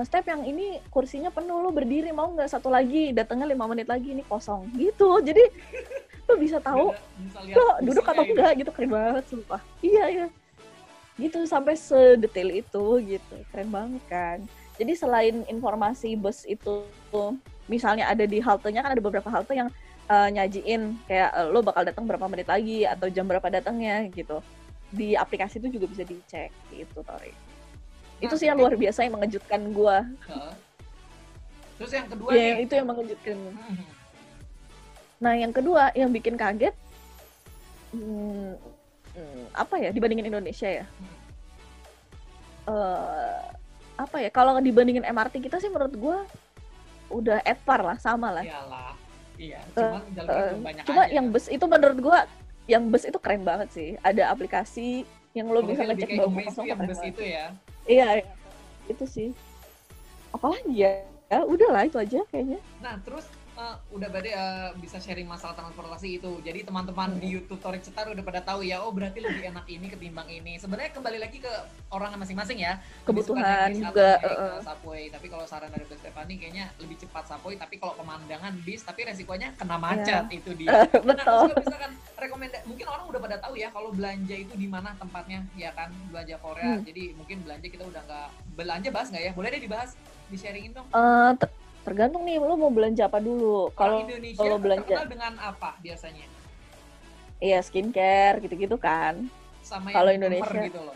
Step yang ini kursinya penuh, lo berdiri mau nggak, satu lagi datangnya 5 menit lagi ini kosong gitu. Jadi lo bisa tahu lo duduk atau enggak gitu. Keren banget sumpah. Iya gitu, sampai sedetail itu gitu, keren banget kan. Jadi selain informasi bus itu misalnya ada di haltenya, kan ada beberapa halte yang nyajiin kayak lo bakal datang berapa menit lagi atau jam berapa datangnya gitu. Di aplikasi itu juga bisa dicek gitu, Tori. Itu sih yang luar biasa yang mengejutkan gue. Terus yang kedua itu yang mengejutkan. Nah yang kedua yang bikin kaget, apa ya, dibandingin Indonesia ya, kalau dibandingin MRT kita sih menurut gue udah at par lah, sama lah. Iyalah, iya. Banyak cuma aja. Yang bus itu menurut gue, yang bus itu keren banget sih. Ada aplikasi yang lo bisa ngecek bau kosong. Yang bus itu ya. Iya, itu sih. Apalagi ya? Udahlah itu aja kayaknya. Nah terus udah berarti bisa sharing masalah transportasi itu. Jadi teman-teman di YouTube Tori Cetar udah pada tahu ya, berarti lebih enak ini ketimbang ini. Sebenarnya kembali lagi ke orang masing-masing ya. Kebutuhan juga. Subway. Tapi kalau saran dari Stefani kayaknya lebih cepat subway. Tapi kalau pemandangan bis, tapi resikonya kena macet itu dia. Betul. Nah, misalkan rekomendasi, mungkin orang udah pada tahu ya kalau belanja itu di mana tempatnya, ya kan, belanja Korea. Jadi mungkin belanja kita udah nggak belanja, bahas nggak ya? Boleh deh dibahas, di-sharingin dong. Tergantung nih lo mau belanja apa dulu. Kalau belanja terkenal dengan apa biasanya? Iya, skincare gitu-gitu kan. Sama kalau Indonesia gitu loh.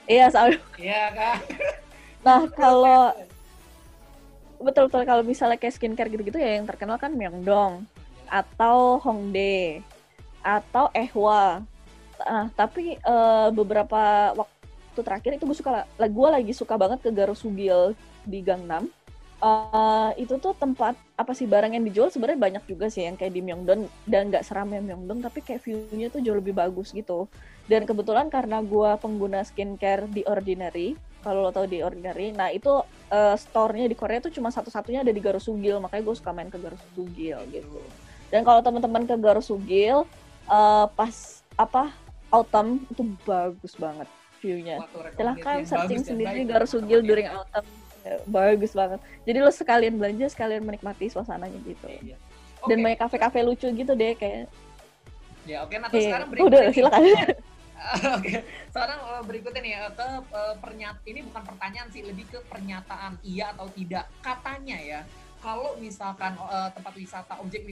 Iya, sama. Iya kan. Nah, kalau betul kalau misalnya kayak skincare gitu-gitu ya yang terkenal kan Myeongdong atau Hongdae atau Ehwa. Tapi beberapa waktu terakhir itu gue lagi suka banget ke Garosugil di Gangnam. Itu tuh tempat barang yang dijual sebenarnya banyak juga sih yang kayak di Myeongdong, dan nggak seramai Myeongdong, tapi kayak view-nya tuh jauh lebih bagus gitu. Dan kebetulan karena gue pengguna skincare di Ordinary, kalau lo tau di Ordinary, nah itu store-nya di Korea tuh cuma satu-satunya ada di Garosugil, makanya gue suka main ke Garosugil gitu. Dan kalau teman-teman ke Garosugil pas autumn itu bagus banget view-nya. Silahkan searching sendiri Garosugil during autumn. bagus banget. Jadi lo sekalian belanja, sekalian menikmati suasananya gitu. Iya. Dan Oke. banyak kafe-kafe lucu gitu deh kayak. Ya oke, nah terus sekarang Udah berikutnya nih. silakan. Oke, sekarang berikutnya nih ke ini bukan pertanyaan sih, lebih ke pernyataan iya atau tidak. Katanya ya, kalau misalkan tempat wisata, objek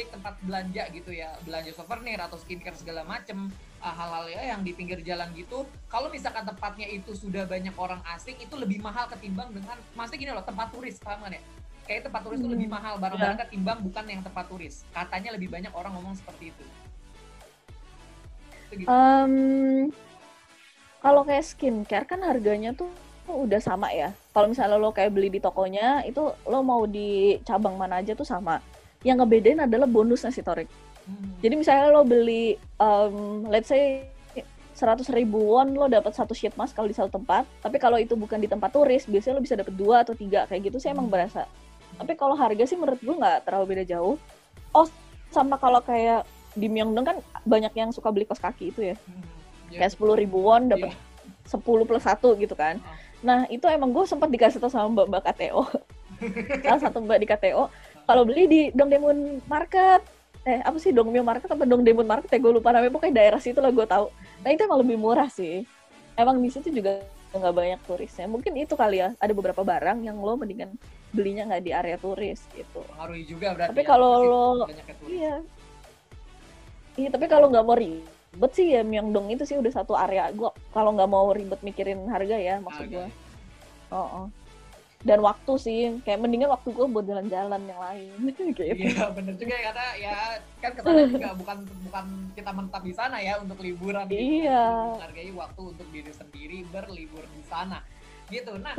tempat belanja gitu ya, belanja souvenir atau skincare segala macem, hal-hal ya yang di pinggir jalan gitu, kalau misalkan tempatnya itu sudah banyak orang asing, itu lebih mahal ketimbang dengan, maksudnya gini loh, tempat turis, paham kan ya? Kayak tempat turis itu lebih mahal barang-barang ketimbang bukan yang tempat turis. Katanya lebih banyak orang ngomong seperti itu. Gitu. Kalau kayak skincare kan harganya tuh udah sama ya. Kalau misalnya lo kayak beli di tokonya, itu lo mau di cabang mana aja tuh sama. Yang ngebedain adalah bonusnya sih, Torik. Jadi misalnya lo beli, let's say 100.000 won, lo dapat 1 sheet mask kalau di satu tempat. Tapi kalau itu bukan di tempat turis, biasanya lo bisa dapat 2 atau 3 kayak gitu sih emang berasa. Tapi kalau harga sih menurut gue nggak terlalu beda jauh. Oh, sama kalau kayak di Myeongdong kan banyak yang suka beli kaos kaki itu ya. Kayak 10.000 won dapat 10 plus 1 gitu kan. Nah itu emang gue sempat dikasih tau sama mbak KTO. Salah satu mbak di KTO, kalau beli di Dongdaemun Market, apa sih Dongmyo Market apa Dongdaemun Market ya, gue lupa namanya, pokoknya daerah situ lah gue tahu. Nah itu emang lebih murah sih. Emang di situ juga nggak banyak turisnya. Mungkin itu kali ya, ada beberapa barang yang lo mendingan belinya nggak di area turis gitu. Pengaruhi juga berarti. Tapi kalau lo, iya tapi kalau nggak mau ribet sih ya Myeongdong itu sih udah satu area. Gue kalau nggak mau ribet mikirin harga ya maksud gue. Dan waktu sih, kayak mendingan waktu gue buat jalan-jalan yang lain gitu. Iya bener juga ya, karena ya kan kesana juga bukan kita menetap di sana ya untuk liburan gitu. Iya. Menghargai waktu untuk diri sendiri berlibur di sana gitu. Nah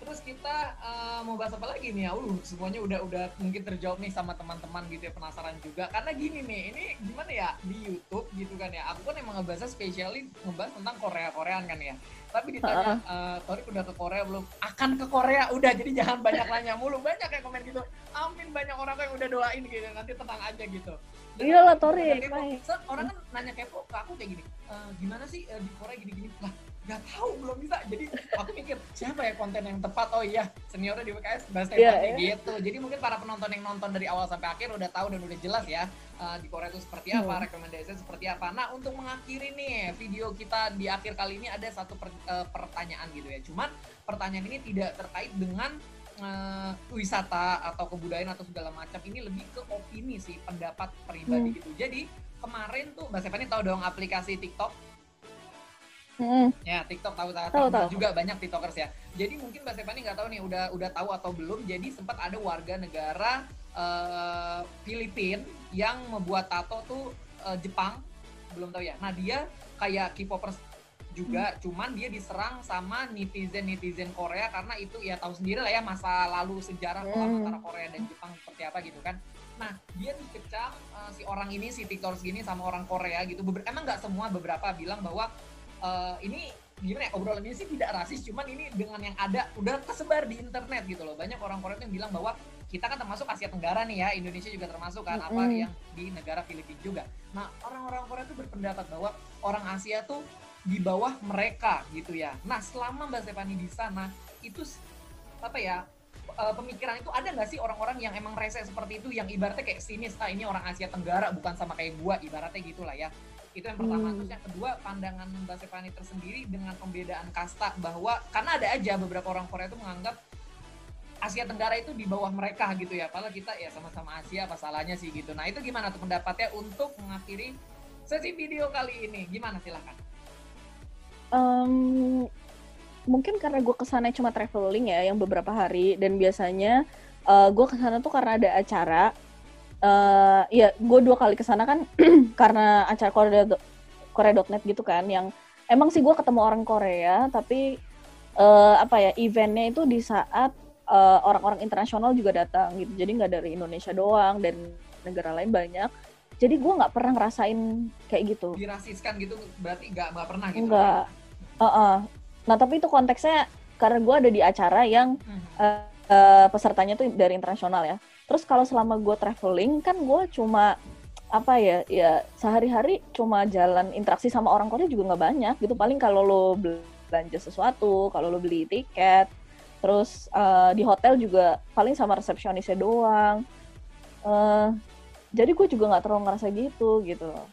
terus kita mau bahas apa lagi nih ya? Semuanya udah mungkin terjawab nih sama teman-teman gitu ya, penasaran juga. Karena gini nih, ini gimana ya di YouTube gitu kan ya. Aku kan emang ngebahasnya spesialin ngebahas tentang Koreaan kan ya. Tapi ditanya, Torik udah ke Korea belum? Akan ke Korea, udah. Jadi jangan banyak nanya mulu. Banyak yang komen gitu, amin, banyak orang yang udah doain gitu. Nanti tenang aja gitu. Iya lah Torik. Orang kan nanya kepo ke aku kayak gini, gimana sih di Korea gini-gini? Lah gak tahu, belum bisa. Jadi aku mikir siapa ya konten yang tepat. Oh iya, seniornya di WKS bahas gitu. Jadi mungkin para penonton yang nonton dari awal sampai akhir udah tahu dan udah jelas ya di Korea itu seperti apa, rekomendasinya seperti apa. Nah untuk mengakhiri nih video kita di akhir kali ini ada satu pertanyaan gitu ya. Cuman pertanyaan ini tidak terkait dengan wisata atau kebudayaan atau segala macam. Ini lebih ke opini sih, pendapat pribadi gitu. Jadi kemarin tuh Mbak Stephanie tahu dong aplikasi TikTok? Ya TikTok tahu juga banyak tiktokers ya. Jadi mungkin Mbak Stephanie nggak tahu nih udah tahu atau belum. Jadi sempat ada warga negara Filipina yang membuat tato tuh Jepang, belum tahu ya. Nah dia kayak K-popers juga, cuman dia diserang sama netizen Korea karena itu ya tahu sendiri lah ya masa lalu sejarah antara Korea dan Jepang seperti apa gitu kan. Nah dia dikecam si orang ini, si tiktokers gini sama orang Korea gitu. Emang nggak semua, beberapa bilang bahwa ini gimana ya, obrolan ini sih tidak rasis, cuman ini dengan yang ada udah kesebar di internet gitu loh. Banyak orang Korea yang bilang bahwa kita kan termasuk Asia Tenggara nih ya, Indonesia juga termasuk kan, apa yang di negara Filipina juga. Nah orang-orang Korea tuh berpendapat bahwa orang Asia tuh di bawah mereka gitu ya. Nah selama Mbak Stephanie di sana itu apa ya, pemikiran itu ada nggak sih orang-orang yang emang rese seperti itu, yang ibaratnya kayak sinis, ini orang Asia Tenggara bukan sama kayak gua, ibaratnya gitulah ya. Itu yang pertama. Terus yang kedua, pandangan Mbak Stephanie tersendiri dengan pembedaan kasta, bahwa karena ada aja beberapa orang Korea itu menganggap Asia Tenggara itu di bawah mereka gitu ya, padahal kita ya sama-sama Asia, apa salahnya sih gitu. Nah itu gimana tuh pendapatnya untuk mengakhiri sesi video kali ini, gimana, silakan. Mungkin karena gue kesana cuma traveling ya, yang beberapa hari, dan biasanya gue kesana tuh karena ada acara. Ya gue 2 kali kesana kan karena acara Korea.net gitu kan, yang emang sih gue ketemu orang Korea, tapi eventnya itu di saat orang-orang internasional juga datang gitu, jadi nggak dari Indonesia doang, dan negara lain banyak. Jadi gue nggak pernah ngerasain kayak gitu. Dirasiskan gitu berarti nggak pernah gitu? Nggak. Nah tapi itu konteksnya karena gue ada di acara yang pesertanya tuh dari internasional ya. Terus kalau selama gue traveling kan gue cuma ya sehari-hari cuma jalan, interaksi sama orang Korea juga nggak banyak gitu. Paling kalau lo belanja sesuatu, kalau lo beli tiket, Terus di hotel juga paling sama resepsionisnya doang. Jadi gue juga nggak terlalu ngerasa gitu loh.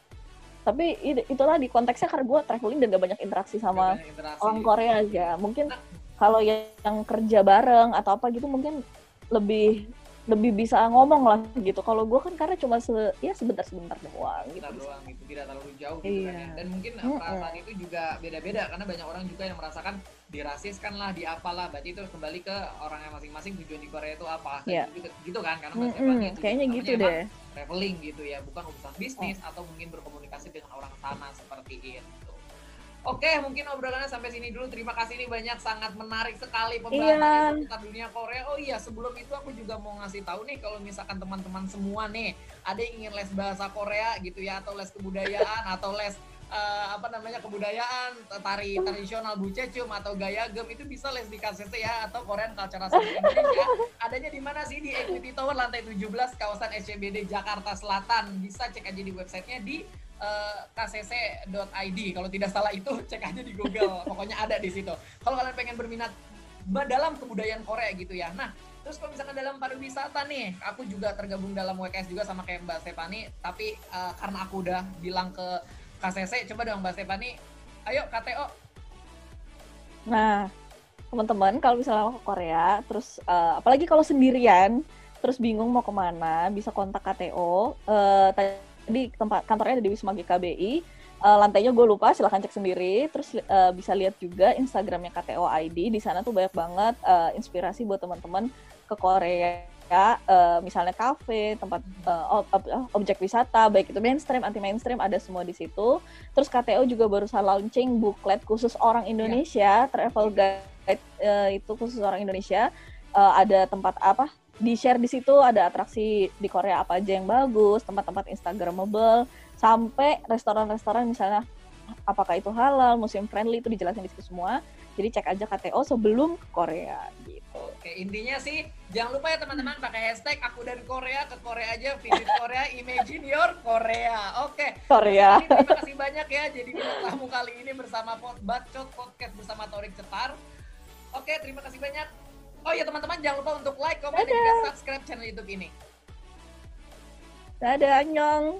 Tapi itulah di konteksnya karena gue traveling dan gak banyak interaksi sama orang Korea aja. Mungkin kalau yang kerja bareng atau apa gitu mungkin lebih bisa ngomong lah gitu. Kalau gue kan karena cuma sebentar doang gitu. Gitu, tidak terlalu jauh gitu kan ya. Dan mungkin perasaan itu juga beda-beda karena banyak orang juga yang merasakan dirasiskan lah, diapalah. Berarti itu kembali ke orangnya masing-masing tujuan di Korea itu apa. Gitu kan, karena Mbak Stephanie kayaknya gitu deh. Traveling gitu ya, bukan urusan bisnis atau mungkin berkomunikasi dengan orang sana seperti itu. Oke, mungkin obrolannya sampai sini dulu. Terima kasih nih banyak, sangat menarik sekali pembahasan seputar dunia Korea. Oh iya, sebelum itu aku juga mau ngasih tahu nih kalau misalkan teman-teman semua nih ada yang ingin les bahasa Korea gitu ya, atau les kebudayaan atau les kebudayaan, tari tradisional Bucecum atau gaya gem, itu bisa les di KCC ya, atau Korean Cultural Center Indonesia. Adanya di mana sih? Di Equity Tower lantai 17 kawasan SCBD Jakarta Selatan. Bisa cek aja di websitenya di kcc.id. Kalau tidak salah itu cek aja di Google. Pokoknya ada di situ. Kalau kalian pengen berminat dalam kebudayaan Korea gitu ya. Nah, terus kalau misalkan dalam pariwisata nih, aku juga tergabung dalam WKS juga sama kayak Mbak Stephanie, tapi karena aku udah bilang ke KCC, coba dong Mbak Stephanie, ayo KTO. Nah, teman-teman kalau misalnya mau ke Korea, terus apalagi kalau sendirian, terus bingung mau kemana, bisa kontak KTO. Tadi kantornya ada di Wisma GKBI, lantainya gue lupa, silahkan cek sendiri. Terus bisa lihat juga Instagramnya KTO ID, di sana tuh banyak banget inspirasi buat teman-teman ke Korea. Misalnya kafe, tempat objek wisata, baik itu mainstream, anti mainstream, ada semua di situ. Terus KTO juga barusan launching booklet khusus orang Indonesia, travel guide itu khusus orang Indonesia. Ada tempat apa di share di situ, ada atraksi di Korea apa aja yang bagus, tempat-tempat instagramable, sampai restoran-restoran misalnya apakah itu halal, muslim friendly, itu dijelasin di situ semua. Jadi cek aja KTO sebelum ke Korea gitu. Oke, intinya sih jangan lupa ya teman-teman pakai hashtag aku dan Korea, ke Korea aja, visit Korea, imagine your Korea. Oke. Korea. Terima kasih banyak ya jadi bintang tamu kali ini bersama Bacot Podcast bersama Torik Cetar. Oke, terima kasih banyak. Oh ya teman-teman, jangan lupa untuk like, komen, dan juga subscribe channel YouTube ini. Dadah, annyeong.